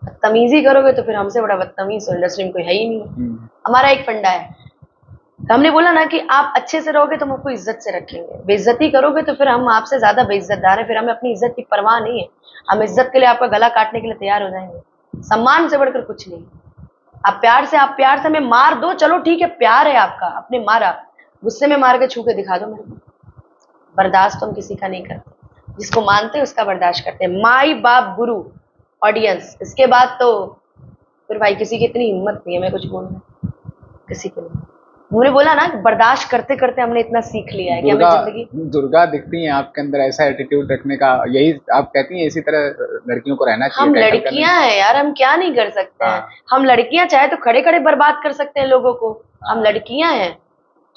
[SPEAKER 1] बदतमीजी करोगे तो फिर हमसे बड़ा बदतमीज तो इंडस्ट्री में कोई है ही नहीं। हमारा एक फंडा है, हमने बोला ना कि आप अच्छे से रहोगे तो हम आपको इज्जत से रखेंगे, बेइज्जती करोगे तो फिर हम आपसे ज्यादा बेइज्जतदार है, फिर हमें अपनी इज्जत की परवाह नहीं है, हम इज्जत के लिए आपका गला काटने के लिए तैयार हो जाएंगे। सम्मान से बढ़कर कुछ नहीं। आप प्यार से हमें मार दो, चलो ठीक है, प्यार है आपका, आपने मारा, गुस्से में मार के छू के दिखा दो मेरे को, बर्दाश्त तो हम किसी का नहीं करते, जिसको मानते हैं उसका बर्दाश्त करते हैं, माई बाप गुरु ऑडियंस, इसके बाद तो फिर भाई किसी की इतनी हिम्मत नहीं है मैं कुछ बोलना किसी के लिए। उन्होंने बोला ना, बर्दाश्त करते करते हमने इतना सीख लिया है कि हमें जिंदगी।
[SPEAKER 2] दुर्गा दिखती हैं आपके अंदर ऐसा एटीट्यूड रखने का, यही आप कहती हैं इसी तरह लड़कियों को रहना चाहिए।
[SPEAKER 1] हम लड़कियां हैं यार, हम क्या नहीं कर सकते हैं। हम लड़कियां चाहे तो खड़े खड़े बर्बाद कर सकते हैं लोगों को, हम लड़कियां हैं।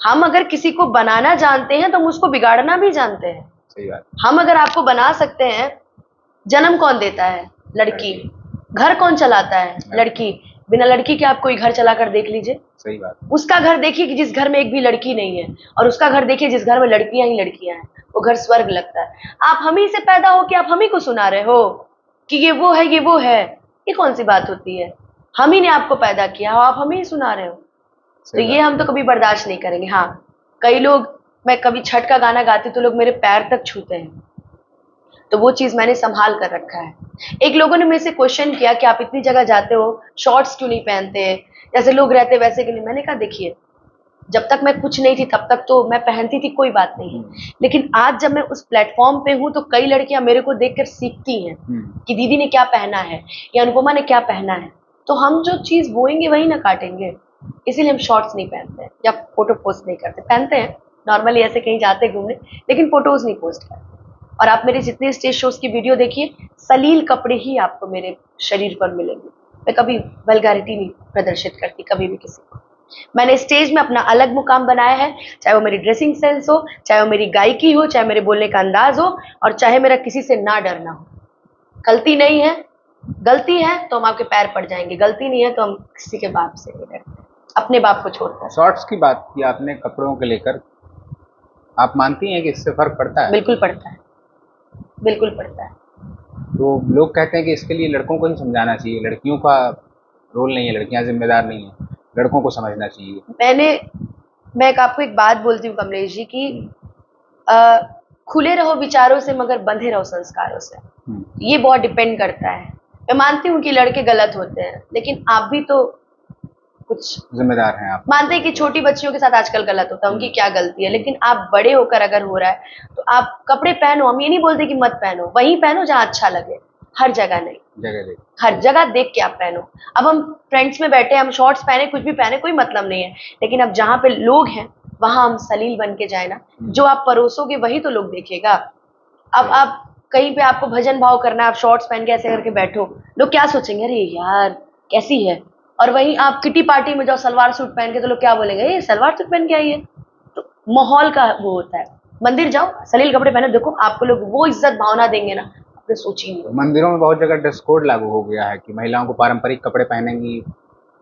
[SPEAKER 1] हम अगर किसी को बनाना जानते हैं तो हम उसको बिगाड़ना भी जानते हैं।
[SPEAKER 2] सही बात।
[SPEAKER 1] हम अगर आपको बना सकते हैं, जन्म कौन देता है? लड़की। घर कौन चलाता है? लड़की। बिना लड़की के आप कोई घर चला कर देख लीजिए,
[SPEAKER 2] सही बात।
[SPEAKER 1] उसका घर देखिए कि जिस घर में एक भी लड़की नहीं है, और उसका घर देखिए जिस घर में लड़कियां ही लड़कियां हैं, वो घर स्वर्ग लगता है। आप हम ही से पैदा हो कि आप हम ही को सुना रहे हो कि ये वो है, ये वो है, ये कौन सी बात होती है? हम ही ने आपको पैदा किया हो, आप हम ही सुना रहे हो, तो ये हम तो कभी बर्दाश्त नहीं करेंगे। हाँ, कई लोग, मैं कभी छठ का गाना गाती तो लोग मेरे पैर तक छूते हैं, तो वो चीज मैंने संभाल कर रखा है। एक लोगों ने मेरे से क्वेश्चन किया कि आप इतनी जगह जाते हो, शॉर्ट्स क्यों नहीं पहनते, जैसे लोग रहते वैसे क्यों नहीं? मैंने कहा देखिए, जब तक मैं कुछ नहीं थी तब तक तो मैं पहनती थी, कोई बात नहीं है, लेकिन आज जब मैं उस प्लेटफॉर्म पे हूँ तो कई लड़कियां मेरे को देखकर सीखती हैं कि दीदी ने क्या पहना है या अनुपमा ने क्या पहना है, तो हम जो चीज बोएंगे वही ना काटेंगे। इसीलिए हम शॉर्ट्स नहीं पहनते हैं या फोटो पोस्ट नहीं करते, पहनते हैं नॉर्मली ऐसे कहीं जाते घूमने, लेकिन फोटोज नहीं पोस्ट करते। और आप मेरे जितने स्टेज शोज की वीडियो देखिए, सलील कपड़े ही आपको मेरे शरीर पर मिलेंगे। मैं कभी वल्गैरिटी नहीं प्रदर्शित करती कभी भी किसी को। मैंने स्टेज में अपना अलग मुकाम बनाया है, चाहे वो मेरी ड्रेसिंग सेंस हो, चाहे वो मेरी गायकी हो, चाहे मेरे बोलने का अंदाज हो, और चाहे मेरा किसी से ना डरना हो। गलती नहीं है, गलती है तो हम आपके पैर पड़ जाएंगे, गलती नहीं है तो हम किसी के बाप से नहीं डरते, अपने बाप को छोड़कर।
[SPEAKER 2] शॉर्ट्स की बात की आपने कपड़ों के लेकर, आप मानती हैं कि इससे फर्क पड़ता है?
[SPEAKER 1] बिल्कुल पड़ता है, बिल्कुल पड़ता है।
[SPEAKER 2] तो लोग कहते हैं कि इसके लिए लड़कों को ही समझाना चाहिए, लड़कियों का रोल नहीं है, लड़कियां जिम्मेदार नहीं है, लड़कों को समझना चाहिए।
[SPEAKER 1] मैं आपको एक बात बोलती हूँ कमलेश जी की, खुले रहो विचारों से मगर बंधे रहो संस्कारों से। ये बहुत डिपेंड करता है। मैं मानती हूँ कि लड़के गलत होते हैं, लेकिन आप भी तो कुछ
[SPEAKER 2] जिम्मेदार हैं। आप
[SPEAKER 1] मानते हैं कि छोटी बच्चियों के साथ आजकल गलत होता है, उनकी क्या गलती है, लेकिन आप बड़े होकर अगर हो रहा है तो आप कपड़े पहनो। हम ये नहीं बोलते कि मत पहनो, वहीं पहनो जहाँ अच्छा लगे, हर जगह नहीं, हर जगह देख के आप पहनो। अब हम फ्रेंड्स में बैठे, हम शॉर्ट्स पहने, कुछ भी पहने, कोई मतलब नहीं है, लेकिन अब जहाँ पे लोग हैं वहां हम सलील बन के जाए ना। जो आप परोसोगे वही तो लोग देखेगा। अब आप कहीं पे आपको भजन भाव करना है, आप शॉर्ट्स पहन के ऐसे करके बैठो, लोग क्या सोचेंगे, अरे यार कैसी है। और वहीं आप किटी पार्टी में जाओ सलवार सूट पहन के, तो लोग क्या बोलेंगे, ये सलवार सूट पहन के आई है। तो माहौल का वो होता है। मंदिर जाओ, सलील कपड़े पहनो, देखो आपको लोग वो इज्जत भावना देंगे ना, आपने सोची नहीं।
[SPEAKER 2] मंदिरों में बहुत जगह ड्रेस कोड लागू हो गया है कि महिलाओं को पारंपरिक कपड़े पहनेंगी,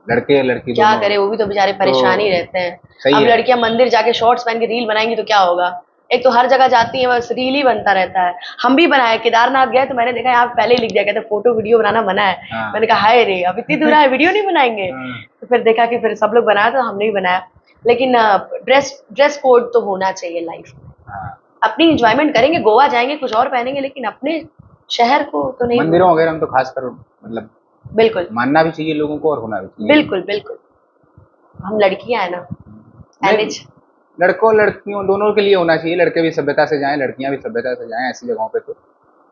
[SPEAKER 2] लड़के लड़की
[SPEAKER 1] क्या करे, वो भी तो बेचारे परेशान ही रहते हैं। अब लड़कियां मंदिर जाके शॉर्ट्स पहन के रील बनाएंगी तो क्या होगा? एक तो हर जगह जाती है, बस रील ही बनता रहता है। हम भी बनाए, केदारनाथ गए तो मैंने देखा यहाँ पहले ही लिख दिया, कहते फोटो वीडियो बनाना मना है। मैंने कहा हाय रे, अब इतनी दूर है वीडियो नहीं बनाएंगे। तो फिर देखा कि फिर सब लोग बनाया तो हमने भी बनाया। लेकिन ड्रेस कोड तो होना चाहिए लाइफ में। अपनी इंजॉयमेंट करेंगे, गोवा जाएंगे कुछ और पहनेंगे, लेकिन अपने शहर को तो नहीं।
[SPEAKER 2] मंदिरों वगैरह में तो खासकर मतलब
[SPEAKER 1] बिल्कुल
[SPEAKER 2] मानना भी चाहिए लोगों को और होना भी चाहिए।
[SPEAKER 1] बिल्कुल बिल्कुल। हम लड़कियां हैं ना,
[SPEAKER 2] लड़कों लड़कियों दोनों के लिए होना चाहिए। लड़के भी सभ्यता से जाएं, लड़कियां भी सभ्यता से जाएं ऐसी जगहों पे। तो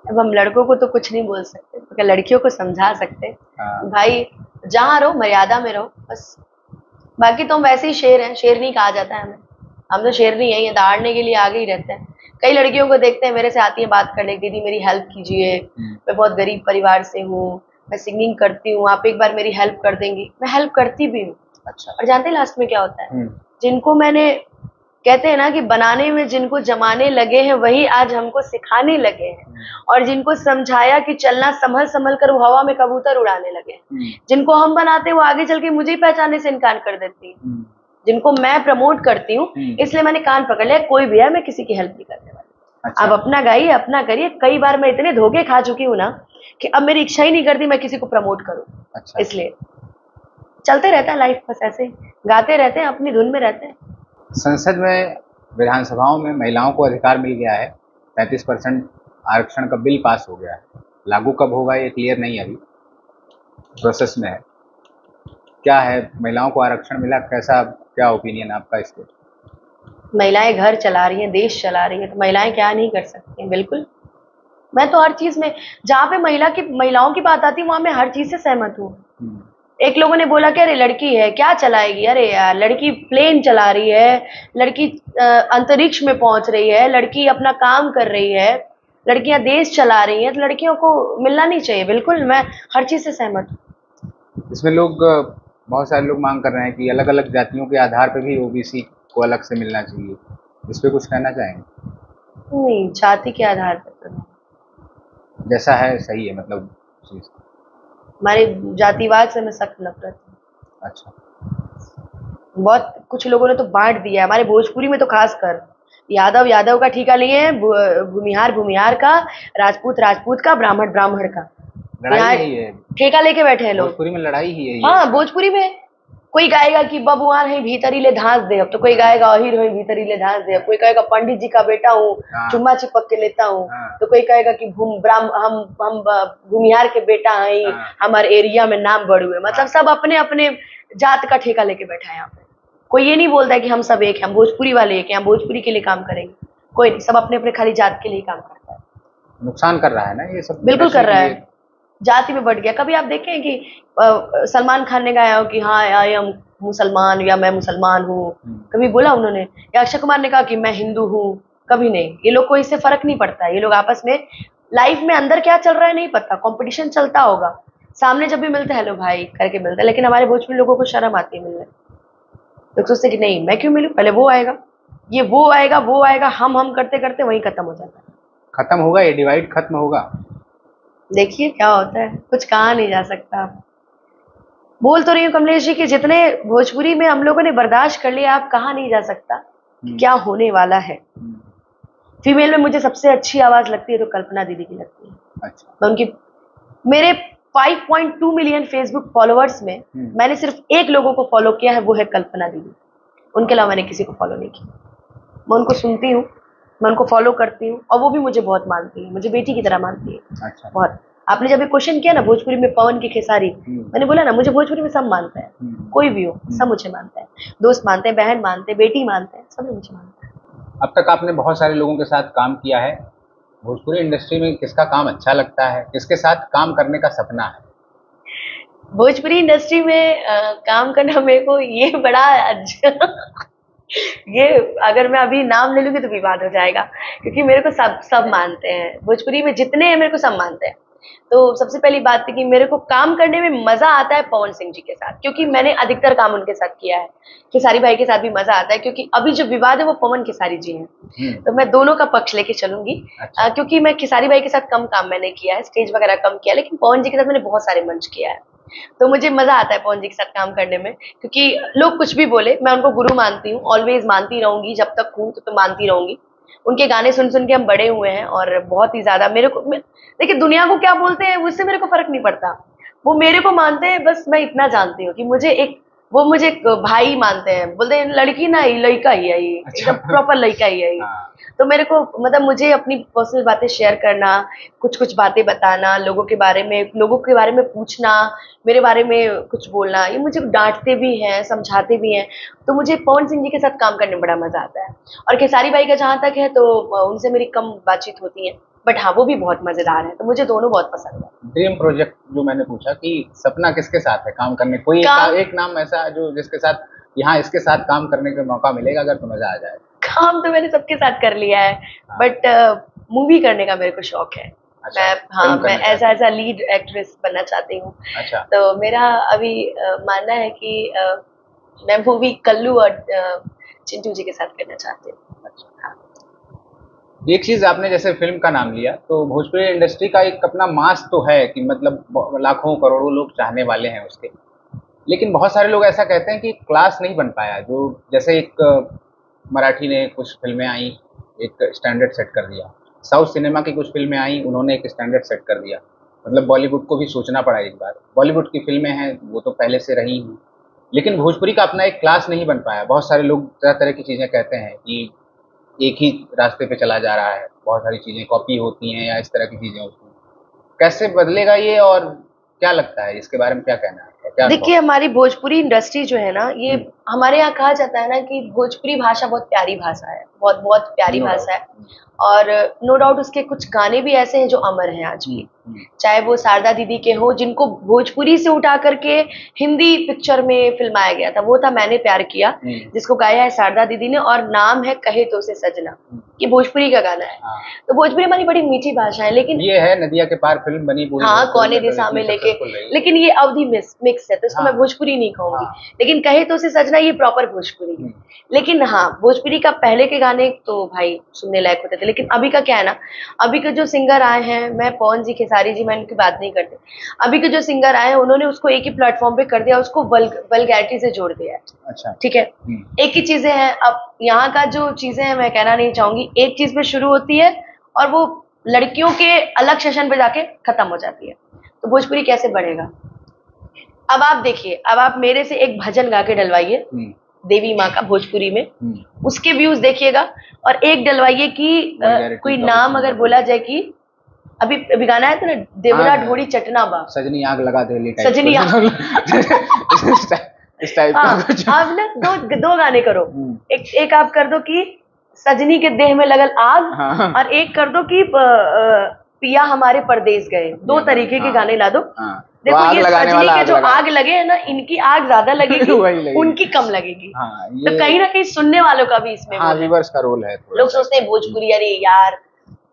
[SPEAKER 1] अब हम लड़कों को तो कुछ नहीं बोल सकते, तो लड़कियों को समझा सकते भाई जहाँ रहो मर्यादा में रहो बस। बाकी तो हम वैसे ही शेर हैं, शेरनी कहा जाता है हमें। हम तो शेरनी है, ये दहाड़ने के लिए आगे ही रहते हैं। कई लड़कियों को देखते हैं, मेरे से आती है बात करने, दीदी मेरी हेल्प कीजिए, मैं बहुत गरीब परिवार से हूँ, मैं सिंगिंग करती हूँ, आप एक बार मेरी हेल्प कर देंगी। मैं हेल्प करती भी हूँ।
[SPEAKER 2] अच्छा।
[SPEAKER 1] और जानते हैं लास्ट में क्या होता है, जिनको मैंने, कहते हैं ना कि बनाने में जिनको जमाने लगे हैं वही आज हमको सिखाने लगे हैं, और जिनको समझाया कि चलना संभल संभल कर वो हवा में कबूतर उड़ाने लगे हैं। जिनको हम बनाते हैं वो आगे चल के मुझे ही पहचानने से इनकार कर देती है। जिनको मैं प्रमोट करती हूँ इसलिए मैंने कान पकड़ लिया, कोई भी है मैं किसी की हेल्प नहीं करने वाली।
[SPEAKER 2] अच्छा।
[SPEAKER 1] आप अपना गाइए, अपना करिए। कई बार मैं इतने धोखे खा चुकी हूँ ना कि अब मेरी इच्छा ही नहीं करती मैं किसी को प्रमोट करूँ।
[SPEAKER 2] अच्छा।
[SPEAKER 1] इसलिए चलते रहता है लाइफ, बस ऐसे गाते रहते हैं, अपनी धुन में रहते हैं।
[SPEAKER 2] संसद में, विधानसभाओं में महिलाओं को अधिकार मिल गया है, 35% आरक्षण का बिल पास हो गया है। लागू कब होगा ये क्लियर नहीं है, अभी प्रोसेस में है। क्या है, महिलाओं को आरक्षण मिला, कैसा, क्या ओपिनियन आपका इस पे?
[SPEAKER 1] महिलाएं घर चला रही हैं, देश चला रही हैं, तो महिलाएं क्या नहीं कर सकती हैं? बिल्कुल। मैं तो हर चीज में, जहाँ पे महिलाओं की बात आती है वहां मैं हर चीज से सहमत हूँ। एक लोगों ने बोला कि अरे लड़की है क्या चलाएगी, अरे यार लड़की प्लेन चला रही है, लड़की अंतरिक्ष में पहुंच रही है, लड़की अपना काम कर रही है, लड़कियां देश चला रही हैं, तो लड़कियों को मिलना नहीं चाहिए। बिल्कुल, मैं हर चीज से सहमत हूँ।
[SPEAKER 2] इसमें लोग, बहुत सारे लोग मांग कर रहे हैं कि अलग अलग जातियों के आधार पर भी ओबीसी को अलग से मिलना चाहिए। इस पे कुछ कहना चाहेंगे?
[SPEAKER 1] नहीं, जाति के आधार पर तो नहीं।
[SPEAKER 2] जैसा है सही है, मतलब चीज
[SPEAKER 1] हमारे जातिवाद से मैं सख्त नफरत हूँ।
[SPEAKER 2] अच्छा।
[SPEAKER 1] बहुत कुछ लोगों ने तो बांट दिया है, हमारे भोजपुरी में तो खासकर यादव यादव का ठेका लिए हैं, भूमिहार भूमिहार का, राजपूत राजपूत का, ब्राह्मण ब्राह्मण का।
[SPEAKER 2] लड़ाई
[SPEAKER 1] यहाँ
[SPEAKER 2] यही है,
[SPEAKER 1] ठेका लेके बैठे हैं लोग।
[SPEAKER 2] भोजपुरी में लड़ाई ही यही है
[SPEAKER 1] हाँ
[SPEAKER 2] इसका।
[SPEAKER 1] भोजपुरी में कोई गाएगा कि बबुआन है भीतरी ले धांस दे, अब तो कोई गाएगा अहिर है भीतरी ले धांस दे, अब कोई कहेगा पंडित जी का बेटा हूँ,
[SPEAKER 2] हाँ।
[SPEAKER 1] चुम्मा चिपक के लेता हूँ,
[SPEAKER 2] हाँ।
[SPEAKER 1] तो कोई कहेगा कि हम भूमिहार के बेटा हैं,
[SPEAKER 2] हाँ।
[SPEAKER 1] हमारे एरिया में नाम बढ़ हुए। मतलब सब अपने अपने जात का ठेका लेके बैठा है यहाँ पे। कोई ये नहीं बोलता है कि हम सब एक हैं, हम भोजपुरी वाले एक हैं, हम भोजपुरी के लिए काम करेंगे। कोई नहीं, सब अपने अपने खाली जात के लिए काम करता है।
[SPEAKER 2] नुकसान कर रहा है ना ये सब,
[SPEAKER 1] बिल्कुल कर रहा है, जाति में बढ़ गया। कभी आप देखें कि सलमान खान ने गाया हो कि हाँ आई एम मुसलमान या मैं मुसलमान हूँ, कभी बोला उन्होंने? या अक्षय कुमार ने कहा कि मैं हिंदू हूँ? कभी नहीं। ये लोग को इससे फर्क नहीं पड़ता है, ये लोग आपस में लाइफ में अंदर क्या चल रहा है नहीं पता, कंपटीशन चलता होगा, सामने जब भी मिलते हैं हेलो भाई करके मिलते हैं। लेकिन हमारे भोजपुरी लोगों को शर्म आती है मिलने, लोग सोचते कि नहीं मैं क्यों मिलूं, पहले वो आएगा, ये वो आएगा, हम करते करते वहीं खत्म हो जाता है।
[SPEAKER 2] खत्म होगा, ये डिवाइड खत्म होगा।
[SPEAKER 1] देखिए क्या होता है, कुछ कहा नहीं जा सकता। बोल तो रही हूँ कमलेश जी कि जितने भोजपुरी में हम लोगों ने बर्दाश्त कर लिया, आप कहा नहीं जा सकता क्या होने वाला है। फीमेल में मुझे सबसे अच्छी आवाज लगती है तो कल्पना दीदी की लगती है।
[SPEAKER 2] अच्छा।
[SPEAKER 1] मैं उनकी, मेरे 5.2 मिलियन फेसबुक फॉलोअर्स में मैंने सिर्फ एक लोगों को फॉलो किया है, वो है कल्पना दीदी। उनके अलावा मैंने किसी को फॉलो नहीं किया। मैं उनको सुनती हूँ, मैं उनको फॉलो करती हूँ, और वो भी मुझे बहुत मानती है, मुझे बेटी की तरह मानती है।
[SPEAKER 2] अच्छा।
[SPEAKER 1] बहुत। आपने जब एक क्वेश्चन किया ना भोजपुरी में पवन की खेसारी, मैंने बोला ना मुझे भोजपुरी में सब मानता है, कोई भी हो सब मुझे मानता है, दोस्त मानते हैं, बहन मानते हैं, बेटी मानते हैं, सब मुझे मानता है।
[SPEAKER 2] अब तक आपने बहुत सारे लोगों के साथ काम किया है, भोजपुरी इंडस्ट्री में किसका काम अच्छा लगता है, किसके साथ काम करने का सपना है?
[SPEAKER 1] भोजपुरी इंडस्ट्री में काम करना मेरे को ये बड़ा ये अगर मैं अभी नाम ले लूंगी तो विवाद हो जाएगा, क्योंकि मेरे को सब मानते हैं भोजपुरी में, जितने हैं मेरे को सब मानते हैं। तो सबसे पहली बात थी कि मेरे को काम करने में मजा आता है पवन सिंह जी के साथ, क्योंकि मैंने अधिकतर काम उनके साथ किया है। खेसारी भाई के साथ भी मजा आता है, क्योंकि अभी जो विवाद है वो पवन खेसारी जी हैं, तो मैं दोनों का पक्ष लेके चलूंगी।
[SPEAKER 2] अच्छा।
[SPEAKER 1] क्योंकि मैं खेसारी भाई के साथ कम काम मैंने किया है, स्टेज वगैरह कम किया, लेकिन पवन जी के साथ मैंने बहुत सारे मंच किया है, तो मुझे मजा आता है पवन जी के साथ काम करने में। क्योंकि लोग कुछ भी बोले, मैं उनको गुरु मानती हूँ, ऑलवेज मानती रहूंगी, जब तक हूँ तो मानती रहूंगी। उनके गाने सुन सुन के हम बड़े हुए हैं, और बहुत ही ज्यादा मेरे को, देखिए दुनिया को क्या बोलते हैं उससे मेरे को फर्क नहीं पड़ता, वो मेरे को मानते हैं, बस मैं इतना जानती हूँ कि वो मुझे एक भाई मानते हैं, बोलते हैं लड़की ना लड़का ही है, ये एकदम प्रॉपर लड़का ही है ये। तो मेरे को मतलब मुझे अपनी पर्सनल बातें शेयर करना, कुछ कुछ बातें बताना, लोगों के बारे में पूछना, मेरे बारे में कुछ बोलना, ये मुझे डांटते भी हैं, समझाते भी हैं, तो मुझे पवन सिंह जी के साथ काम करने में बड़ा मजा आता है। और खेसारी भाई का जहाँ तक है तो उनसे मेरी कम बातचीत होती है, बट हाँ वो भी बहुत मजेदार है, तो मुझे दोनों बहुत पसंद है।
[SPEAKER 2] ड्रीम प्रोजेक्ट जो मैंने पूछा कि सपना किसके साथ है काम करने, कोई एक नाम ऐसा जो जिसके साथ यहाँ इसके साथ काम करने का मौका मिलेगा अगर तो मजा आ जाए?
[SPEAKER 1] काम तो मैंने सबके साथ कर लिया है, बट मूवी करने का मेरे को शौक है।
[SPEAKER 2] अच्छा,
[SPEAKER 1] मैं ऐसा लीड एक्ट्रेस बनना चाहती हूँ।
[SPEAKER 2] अच्छा।
[SPEAKER 1] तो मेरा अभी मानना है कि मैं मूवी कल्लू और चिंटू जी के साथ करना चाहती हूँ।
[SPEAKER 2] अच्छा। हाँ। एक चीज आपने जैसे फिल्म का नाम लिया, तो भोजपुरी इंडस्ट्री का एक अपना मास तो है कि मतलब लाखों करोड़ों लोग चाहने वाले हैं उसके, लेकिन बहुत सारे लोग ऐसा कहते हैं कि क्लास नहीं बन पाया। जो जैसे एक मराठी ने कुछ फिल्में आई, एक स्टैंडर्ड सेट कर दिया, साउथ सिनेमा की कुछ फिल्में आई, उन्होंने एक स्टैंडर्ड सेट कर दिया, मतलब बॉलीवुड को भी सोचना पड़ा एक बार। बॉलीवुड की फिल्में हैं वो तो पहले से रही हैं, लेकिन भोजपुरी का अपना एक क्लास नहीं बन पाया। बहुत सारे लोग तरह तरह की चीज़ें कहते हैं कि एक ही रास्ते पे चला जा रहा है, बहुत सारी चीज़ें कॉपी होती हैं या इस तरह की चीज़ें होती हैं। कैसे बदलेगा ये, और क्या लगता है इसके बारे में, क्या कहना है?
[SPEAKER 1] देखिए हमारी भोजपुरी इंडस्ट्री जो है ना, ये हमारे यहाँ कहा जाता है ना कि भोजपुरी भाषा बहुत प्यारी भाषा है, बहुत बहुत प्यारी भाषा है, और नो डाउट उसके कुछ गाने भी ऐसे हैं जो अमर हैं आज भी। चाहे वो शारदा दीदी के हो, जिनको भोजपुरी से उठा करके हिंदी पिक्चर में फिल्माया गया था, वो था मैंने प्यार किया, जिसको गाया है शारदा दीदी ने, और नाम है कहे तो से सजना, ये भोजपुरी का गाना है। तो भोजपुरी हमारी बड़ी मीठी भाषा है, लेकिन
[SPEAKER 2] ये है नदिया के पार फिल्म बनी पूरी,
[SPEAKER 1] हाँ कौने दिशा में लेके, लेकिन ये अवधि मिक्स मिक्स है, तो इसको
[SPEAKER 2] हाँ,
[SPEAKER 1] मैं भोजपुरी नहीं कहूंगी।
[SPEAKER 2] हाँ,
[SPEAKER 1] लेकिन कहे तो उसे सजना ये प्रॉपर भोजपुरी है। लेकिन हाँ, भोजपुरी का पहले के गाने तो भाई सुनने लायक होते थे। लेकिन अभी का क्या है ना, अभी के जो सिंगर आए हैं, मैं पवन जी, खेसारी जी, मैं इनकी बात नहीं करती। अभी के जो सिंगर आए हैं, उन्होंने उसको एक ही प्लेटफॉर्म पे कर दिया, उसको वल्गैरिटी से जोड़ दिया है।
[SPEAKER 2] अच्छा,
[SPEAKER 1] ठीक है, एक ही चीजें हैं। अब यहाँ का जो चीजें हैं मैं कहना नहीं चाहूंगी, एक चीज पे शुरू होती है और वो लड़कियों के अलग सेशन पे जाके खत्म हो जाती है, तो भोजपुरी कैसे बढ़ेगा? अब आप देखिए, अब आप मेरे से एक भजन गा के डलवाइए देवी माँ का भोजपुरी में, उसके व्यूज देखिएगा, और एक डलवाइए कि कोई नाम अगर बोला जाए कि अभी अभी गाना है तो ना, देवरा ढोड़ी चटना बा,
[SPEAKER 2] सजनी आग लगा दे,
[SPEAKER 1] सजनी
[SPEAKER 2] इस टाइप
[SPEAKER 1] का कुछ। आप ना दो गाने करो, एक आप कर दो कि सजनी के देह में लगल आग,
[SPEAKER 2] हाँ,
[SPEAKER 1] और एक कर दो कि पिया हमारे परदेस गए। दो तरीके के गाने ला दो। देखो, ये सजनी के जो आग लगे है ना, इनकी आग ज्यादा लगेगी उनकी कम लगेगी। तो कहीं ना कहीं सुनने वालों का भी इसमें
[SPEAKER 2] व्यूअर्स का रोल है।
[SPEAKER 1] लोग सोचते हैं भोजपुरी, अरे यार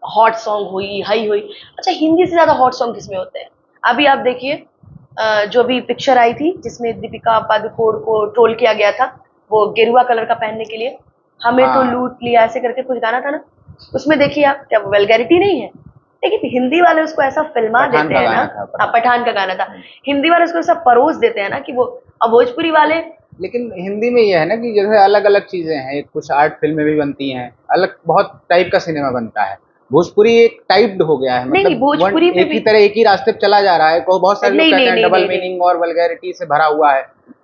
[SPEAKER 1] हॉट सॉन्ग हुई, हाई हुई। अच्छा, हिंदी से ज्यादा हॉट सॉन्ग किसमें होते हैं? अभी आप देखिए, जो भी पिक्चर आई थी जिसमें दीपिका पादुकोण को ट्रोल किया गया था, वो गेरुआ कलर का पहनने के लिए, हमें तो लूट लिया ऐसे करके कुछ गाना था ना, उसमें देखिए आप, क्या वल्गैरिटी नहीं है? लेकिन हिंदी वाले उसको ऐसा फिल्मा देते हैं ना, पठान का गाना था, हिंदी वाले उसको ऐसा परोस देते हैं ना कि वो, अब भोजपुरी वाले।
[SPEAKER 2] लेकिन हिंदी में ये है ना कि जैसे अलग अलग चीजें हैं, कुछ आर्ट फिल्में भी बनती हैं, अलग बहुत टाइप का सिनेमा बनता है। भोजपुरी एक टाइप्ड हो गया है, मतलब भोजपुरी एक ही तरह, एक ही रास्ते पे चला जा रहा है। बहुत सारे लोग कहते हैं डबल मीनिंग और वल्गैरिटी से भरा हुआ है,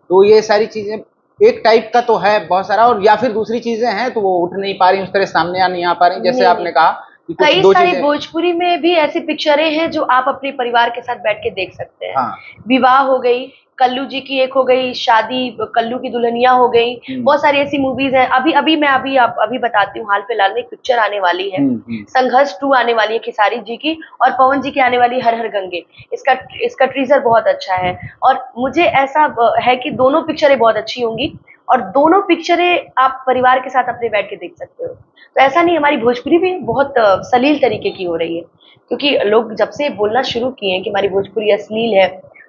[SPEAKER 2] तो ये सारी चीजें एक टाइप का तो है बहुत सारा, और या फिर दूसरी चीजें हैं तो वो उठ नहीं पा रही, उस तरह सामने नहीं आ पा रही। जैसे आपने कहा कि
[SPEAKER 1] कई सारी भोजपुरी में भी ऐसी पिक्चरें हैं जो आप अपने परिवार के साथ बैठ के देख सकते हैं। विवाह हो गई, कल्लू जी की एक हो गई, शादी कल्लू की दुल्हनिया हो गई, बहुत सारी ऐसी मूवीज हैं। मैं अभी बताती हूँ, हाल फिलहाल में एक पिक्चर आने वाली है, संघर्ष 2 आने वाली है खेसारी जी की, और पवन जी की आने वाली हर हर गंगे। इसका ट्रीजर बहुत अच्छा है, और मुझे ऐसा है कि दोनों पिक्चरें बहुत अच्छी होंगी, और दोनों पिक्चरें आप परिवार के साथ अपने बैठ के देख सकते हो। तो ऐसा नहीं, हमारी भोजपुरी भी बहुत सलील तरीके की हो रही है, क्योंकि लोग जब से बोलना शुरू किए हैं कि हमारी भोजपुरी अश्लील है,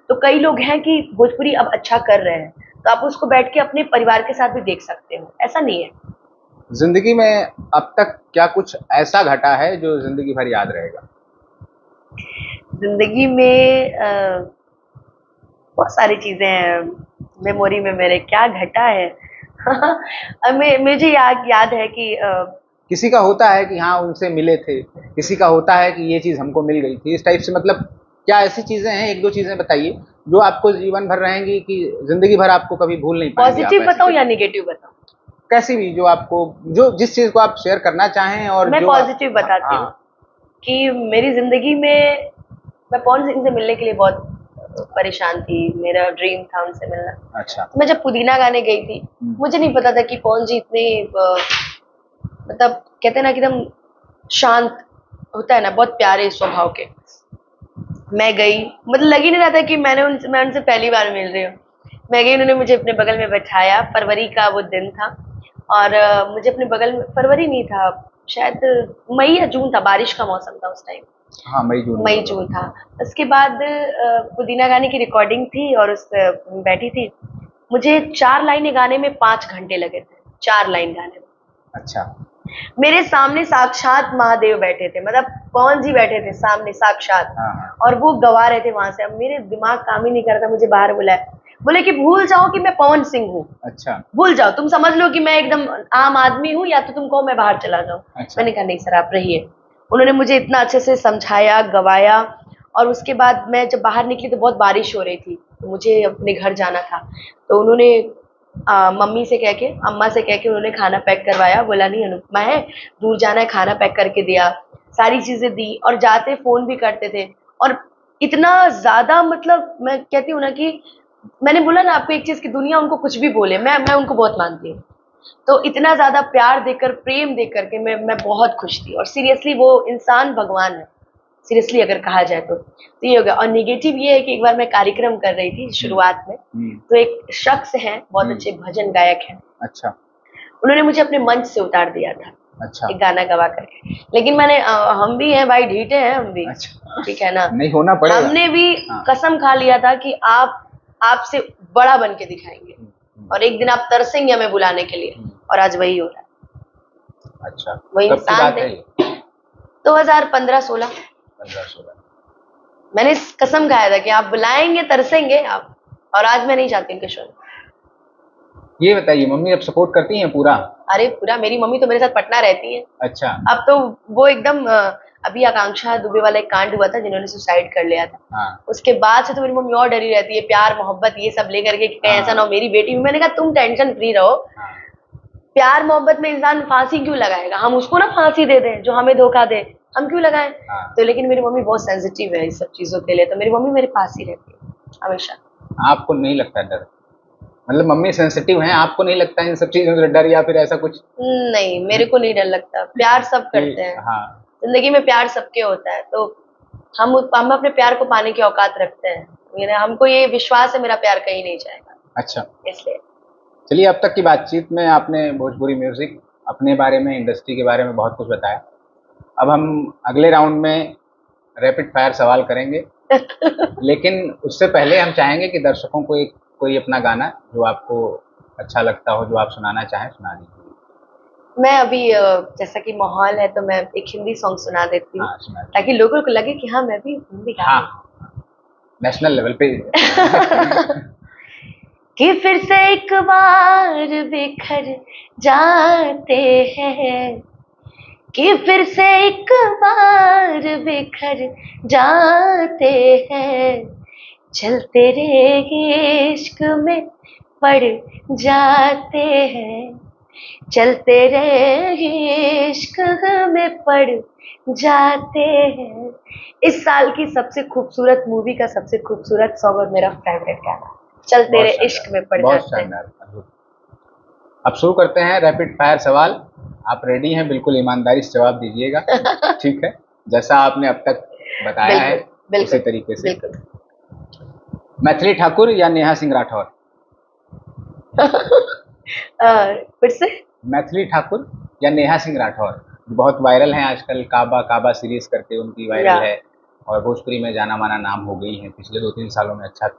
[SPEAKER 1] तो कई लोग हैं कि भोजपुरी अब अच्छा कर रहे हैं, तो आप उसको बैठ के अपने परिवार के साथ भी देख सकते हो, ऐसा नहीं है।
[SPEAKER 2] जिंदगी में अब तक क्या कुछ ऐसा घटा है जो जिंदगी भर याद रहेगा?
[SPEAKER 1] जिंदगी में बहुत सारी चीजें हैं मेमोरी में मेरे, क्या घटा है मुझे याद है कि
[SPEAKER 2] किसी का होता है कि हाँ उनसे मिले थे, किसी का होता है कि ये चीज हमको मिल गई थी, इस टाइप से। मतलब क्या ऐसी चीजें हैं, एक दो चीजें बताइए जो आपको जीवन भर रहेंगी, कि जिंदगी भर आपको कभी भूल नहीं पाएंगे?
[SPEAKER 1] पॉजिटिव बताऊं या नेगेटिव बताऊं?
[SPEAKER 2] कैसी भी, जो आपको, जो जिस चीज को आप शेयर करना चाहें। और
[SPEAKER 1] मैं पॉजिटिव बताती हूँ कि मेरी जिंदगी में मैं पवन सिंह से मिलने के लिए बहुत परेशान थी, मेरा ड्रीम था उनसे मिलना।
[SPEAKER 2] अच्छा।
[SPEAKER 1] मैं जब पुदीना गाने गई थी, मुझे नहीं पता था कि पवन जी इतने मतलब कहते हैं ना कि एकदम शांत होता है ना, बहुत प्यारे स्वभाव के। मैं गई, मतलब लग ही नहीं रहा था कि मैं उनसे पहली बार मिल रही हूँ। मैं गई, उन्होंने मुझे अपने बगल में बैठाया, फरवरी का वो दिन था, और मुझे अपने बगल में, फरवरी नहीं था शायद, मई या जून था, बारिश का मौसम था उस टाइम।
[SPEAKER 2] हाँ, मई जून था।
[SPEAKER 1] उसके बाद पुदीना गाने की रिकॉर्डिंग थी और उस पर बैठी थी। मुझे 4 लाइनें गाने में 5 घंटे लगे थे, 4 लाइन गाने में।
[SPEAKER 2] अच्छा।
[SPEAKER 1] मेरे सामने साक्षात महादेव बैठे थे, मतलब पवन जी बैठे थे सामने साक्षात, और वो गवा रहे थे वहां से। अब मेरे दिमाग काम ही नहीं कर रहा था, मुझे बाहर बुलाया, बोले कि भूल जाओ कि मैं पवन सिंह हूँ।
[SPEAKER 2] अच्छा।
[SPEAKER 1] भूल जाओ, तुम समझ लो कि मैं एकदम आम आदमी हूँ, या तो तुम कहो मैं बाहर चला जाऊँ। अच्छा। मैंने कहा नहीं सर, आप रहिए। उन्होंने मुझे इतना अच्छे से समझाया, गवाया, और उसके बाद मैं जब बाहर निकली तो बहुत बारिश हो रही थी, तो मुझे अपने घर जाना था। तो उन्होंने मम्मी से कह के, अम्मा से कह के उन्होंने खाना पैक करवाया, बोला नहीं अनुपमा है, दूर जाना है, खाना पैक करके दिया, सारी चीजें दी, और जाते फोन भी करते थे। और इतना ज्यादा, मतलब मैं कहती हूँ ना कि मैंने बोला ना आपको एक चीज की, दुनिया उनको कुछ भी बोले, मैं उनको बहुत मानती हूँ। तो इतना ज्यादा प्यार देकर, प्रेम देकर के मैं बहुत खुश थी। और सीरियसली वो इंसान भगवान है, सीरियसली अगर कहा जाए तो ये हो गया। और नेगेटिव ये है कि एक बार मैं कार्यक्रम कर रही थी शुरुआत में, तो एक शख्स है, बहुत अच्छे भजन गायक हैं।
[SPEAKER 2] अच्छा।
[SPEAKER 1] उन्होंने मुझे अपने मंच से उतार दिया था। अच्छा। एक गाना गवा करके, लेकिन मैंने हम भी हैं भाई, ढीठे हैं हम भी। अच्छा। ठीक है ना,
[SPEAKER 2] नहीं होना पड़ेगा।
[SPEAKER 1] हमने भी कसम खा लिया था कि आप आपसे बड़ा बन के दिखाएंगे और एक दिन आप तरसेंगे हमें बुलाने के लिए, और आज वही हो रहा है।
[SPEAKER 2] अच्छा,
[SPEAKER 1] वो
[SPEAKER 2] कब की
[SPEAKER 1] इंसान
[SPEAKER 2] बात
[SPEAKER 1] थे।
[SPEAKER 2] है ये?
[SPEAKER 1] 2015-16
[SPEAKER 2] 15-16।
[SPEAKER 1] मैंने कसम खाया था कि आप बुलाएंगे, तरसेंगे आप, और आज मैं नहीं चाहती उनके शो में।
[SPEAKER 2] ये बताइए, मम्मी अब सपोर्ट करती हैं पूरा?
[SPEAKER 1] अरे पूरा, मेरी मम्मी तो मेरे साथ पटना रहती है।
[SPEAKER 2] अच्छा।
[SPEAKER 1] अब तो वो एकदम अभी आकांक्षा दुबे वाला एक कांड हुआ था जिन्होंने सुसाइड कर लिया था।
[SPEAKER 2] हाँ।
[SPEAKER 1] उसके बाद से तो मेरी मम्मी और डरी रहती है, प्यार मोहब्बत ये सब लेकर के, कहीं ऐसा ना हो मेरी बेटी। मैंने कहा तुम टेंशन फ्री रहो, प्यार मोहब्बत में इंसान फांसी क्यों लगाएगा, हम उसको ना फांसी दे दें जो हमें धोखा दे, हम क्यों लगाएं। तो लेकिन मेरी मम्मी बहुत सेंसिटिव है इस सब चीजों के लिए, तो मेरी मम्मी मेरे पास ही रहती है हमेशा।
[SPEAKER 2] आपको नहीं लगता डर? मतलब मम्मी सेंसिटिव हैं, आपको नहीं लगता इन सब चीजों से डर या फिर ऐसा कुछ?
[SPEAKER 1] नहीं, मेरे को नहीं डर लगता, प्यार सब करते हैं।
[SPEAKER 2] हाँ।
[SPEAKER 1] जिंदगी में प्यार सबके होता है, तो हम अपने प्यार को पाने की औकात रखते हैं। हमको ये विश्वास है मेरा प्यार कहीं नहीं जाएगा।
[SPEAKER 2] अच्छा,
[SPEAKER 1] इसलिए
[SPEAKER 2] चलिए, अब तक की बातचीत में आपने भोजपुरी म्यूजिक, अपने बारे में, इंडस्ट्री के बारे में बहुत कुछ बताया। अब हम अगले राउंड में रैपिड फायर सवाल करेंगे लेकिन उससे पहले हम चाहेंगे कि दर्शकों को एक कोई अपना गाना जो आपको अच्छा लगता हो, जो आप सुनाना चाहें, सुना दीजिए।
[SPEAKER 1] मैं अभी जैसा कि माहौल है तो मैं एक हिंदी सॉन्ग सुना देती हूँ।
[SPEAKER 2] हाँ, सुना दीजिए।
[SPEAKER 1] ताकि लोगों को लगे कि हाँ मैं भी हिंदी गा रही हूँ।
[SPEAKER 2] हाँ, नेशनल लेवल पे
[SPEAKER 1] कि फिर से एक बार बिखर जाते हैं, कि फिर से एक बार बिखर जाते हैं, चलते रहे इश्क में पड़ जाते हैं, चलते रहे इश्क में पड़ जाते हैं। इस साल की सबसे खूबसूरत मूवी का सबसे खूबसूरत सॉन्ग और मेरा फेवरेट गाना चलते रहे इश्क में पड़ जाते हैं।
[SPEAKER 2] अब शुरू करते हैं रैपिड फायर सवाल। आप रेडी हैं? बिल्कुल ईमानदारी से जवाब दीजिएगा। ठीक है, जैसा आपने अब तक बताया है उसी तरीके से। मैथिली ठाकुर या नेहा सिंह राठौर?
[SPEAKER 1] फिर से,
[SPEAKER 2] मैथिली ठाकुर या नेहा सिंह राठौर? बहुत वायरल हैं आजकल, काबा काबा सीरीज करके उनकी वायरल है और भोजपुरी में जाना माना नाम हो गई है। पिछले 2-3 सालों में अच्छा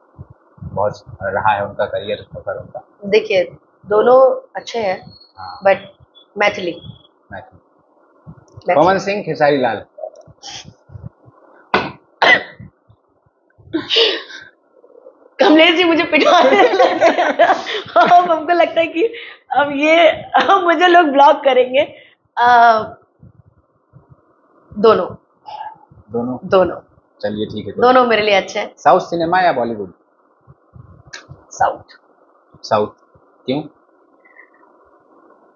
[SPEAKER 2] बहुत रहा है उनका करियर सफर उनका।
[SPEAKER 1] देखिए दोनों अच्छे हैं।
[SPEAKER 2] हाँ।
[SPEAKER 1] बट मैथिली।
[SPEAKER 2] पवन सिंह, खेसारी लाल?
[SPEAKER 1] कमलेश जी मुझे पिटवाने लगे। अब हमको लगता है कि अब मुझे लोग ब्लॉक करेंगे। दोनों।
[SPEAKER 2] दोनों?
[SPEAKER 1] दोनों।
[SPEAKER 2] चलिए ठीक है,
[SPEAKER 1] दोनों मेरे लिए अच्छे हैं।
[SPEAKER 2] साउथ सिनेमा या बॉलीवुड?
[SPEAKER 1] साउथ।
[SPEAKER 2] साउथ क्यों?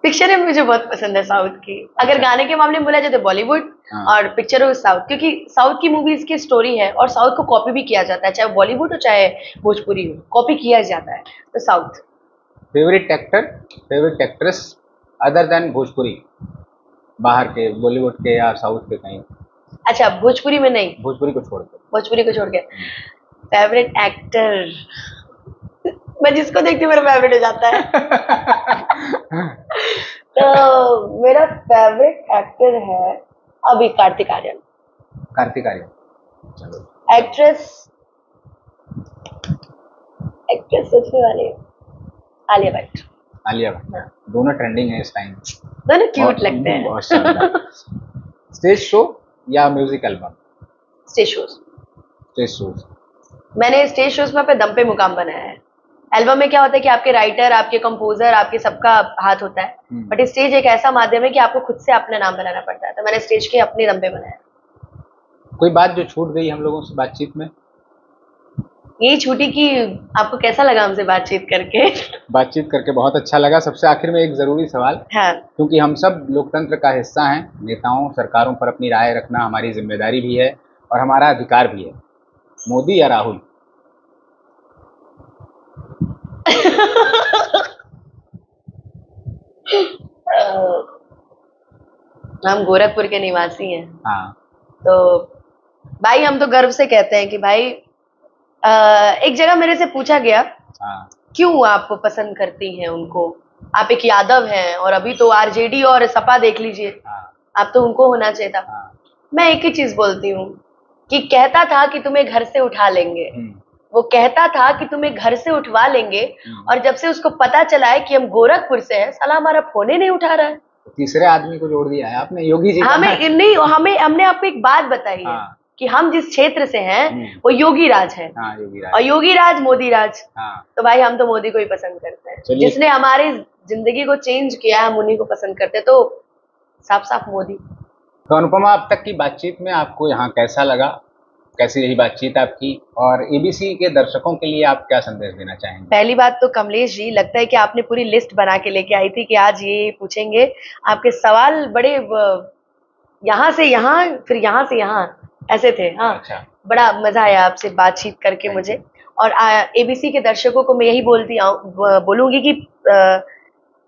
[SPEAKER 1] पिक्चरें मुझे बहुत पसंद है साउथ की। अगर गाने के मामले में बोला जाए तो बॉलीवुड, और पिक्चरों साउथ, क्योंकि साउथ की मूवीज की स्टोरी है और साउथ को कॉपी भी किया जाता है, चाहे बॉलीवुड हो चाहे भोजपुरी हो, कॉपी किया जाता है, तो south.
[SPEAKER 2] Favourite actor, favourite actress other than Bhojpuri, बाहर के, बॉलीवुड के या साउथ के कहीं?
[SPEAKER 1] अच्छा, भोजपुरी में नहीं,
[SPEAKER 2] भोजपुरी को छोड़ के।
[SPEAKER 1] भोजपुरी को छोड़ के फेवरेट एक्टर, मैं जिसको देखती हूँ मेरा फेवरेट हो जाता है। तो मेरा फेवरेट एक्टर है अभी कार्तिक आर्यन।
[SPEAKER 2] कार्तिक आर्यन। चलो।
[SPEAKER 1] एक्ट्रेस सोचने वाली है आलिया भट्ट।
[SPEAKER 2] आलिया भट्ट। दोनों ट्रेंडिंग है इस टाइम।
[SPEAKER 1] दोनों क्यूट लगते हैं।
[SPEAKER 2] बहुत शानदार। स्टेज शो या music album?
[SPEAKER 1] Stage shows.
[SPEAKER 2] Stage shows.
[SPEAKER 1] मैंने स्टेज शोज में अपने दम पे मुकाम बनाया है। एल्बम में क्या होता है कि आपके राइटर, आपके कंपोजर, आपके सबका हाथ होता है, बट स्टेज एक ऐसा माध्यम है कि आपको खुद से अपना नाम बनाना पड़ता है। तो मैंने स्टेज के अपने दम पे बनाया।
[SPEAKER 2] कोई बात जो छूट गई हम लोगों से बातचीत में?
[SPEAKER 1] यही छूटी कि आपको कैसा लगा हमसे बातचीत करके?
[SPEAKER 2] बातचीत करके बहुत अच्छा लगा। सबसे आखिर में एक जरूरी सवाल, क्योंकि हम सब लोकतंत्र का हिस्सा हैं, नेताओं सरकारों पर अपनी राय रखना हमारी जिम्मेदारी भी है और हमारा अधिकार भी है। मोदी या राहुल?
[SPEAKER 1] हम गोरखपुर के निवासी हैं।
[SPEAKER 2] हाँ।
[SPEAKER 1] तो भाई हम तो गर्व से कहते हैं कि भाई एक जगह मेरे से पूछा गया,
[SPEAKER 2] हाँ,
[SPEAKER 1] क्यों आप पसंद करती हैं उनको, आप एक यादव हैं और अभी तो आरजेडी और सपा देख लीजिए,
[SPEAKER 2] हाँ,
[SPEAKER 1] आप तो उनको होना चाहिए था। मैं एक ही चीज बोलती हूँ कि कहता था कि तुम्हें घर से उठा लेंगे, वो कहता था कि तुम्हें घर से उठवा लेंगे, और जब से उसको पता चला है कि हम गोरखपुर से हैं, साला हमारा फोन ही नहीं उठा रहा है।
[SPEAKER 2] तीसरे आदमी को जोड़ दिया है आपने, योगी जी।
[SPEAKER 1] हमें नहीं, हमने आपको एक बात बताई है कि हम जिस क्षेत्र से हैं वो योगी राज है।
[SPEAKER 2] योगी राज।
[SPEAKER 1] और योगी राज मोदी राज। तो भाई हम तो मोदी को ही पसंद करते हैं, जिसने हमारी जिंदगी को चेंज किया, हम उन्हीं को पसंद करते हैं, तो साफ साफ मोदी।
[SPEAKER 2] तो अनुपमा, अब तक की बातचीत में आपको यहाँ कैसा लगा, कैसी रही बातचीत आपकी, और एबीसी के दर्शकों के लिए आप क्या संदेश देना चाहेंगे?
[SPEAKER 1] पहली बात तो कमलेश जी, लगता है कि आपने पूरी लिस्ट बना के लेके आई थी कि आज ये पूछेंगे। आपके सवाल बड़े यहाँ से यहाँ, फिर यहाँ से यहाँ ऐसे थे। हाँ,
[SPEAKER 2] अच्छा।
[SPEAKER 1] बड़ा मजा आया आपसे बातचीत करके मुझे। और एबीसी के दर्शकों को मैं यही बोलूंगी कि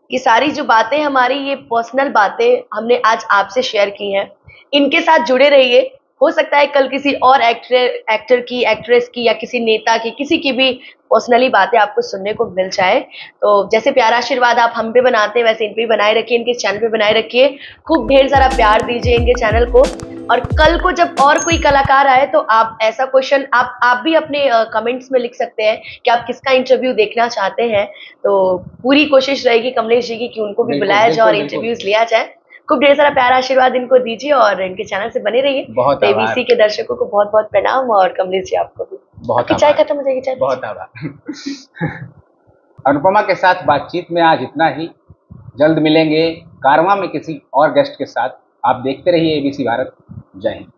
[SPEAKER 1] ये सारी जो बातें हमारी, ये पर्सनल बातें हमने आज आपसे शेयर की हैं, इनके साथ जुड़े रहिए। हो सकता है कल किसी और एक्टर की, एक्ट्रेस की, या किसी नेता की, किसी की भी पर्सनली बातें आपको सुनने को मिल जाए। तो जैसे प्यारा आशीर्वाद आप हम पे बनाते हैं, वैसे इन पे भी बनाए रखिए, इनके चैनल पे बनाए रखिए। खूब ढेर सारा प्यार दीजिए इनके चैनल को। और कल को जब और कोई कलाकार आए तो आप ऐसा क्वेश्चन आप भी अपने कमेंट्स में लिख सकते हैं कि आप किसका इंटरव्यू देखना चाहते हैं। तो पूरी कोशिश रहेगी कमलेश जी की कि उनको भी बुलाया जाए और इंटरव्यूज लिया जाए। खूब ढेर सारा प्यारा आशीर्वाद इनको दीजिए और इनके चैनल से बने रहिए। एबीसी के दर्शकों को बहुत बहुत प्रणाम, और कमलेश जी आपको भी।
[SPEAKER 2] बहुत
[SPEAKER 1] चाय खत्म हो जाएगी, चाय
[SPEAKER 2] बहुत आभार। अनुपमा के साथ बातचीत में आज इतना ही। जल्द मिलेंगे कारवां में किसी और गेस्ट के साथ। आप देखते रहिए एबीसी भारत। जय हिंद।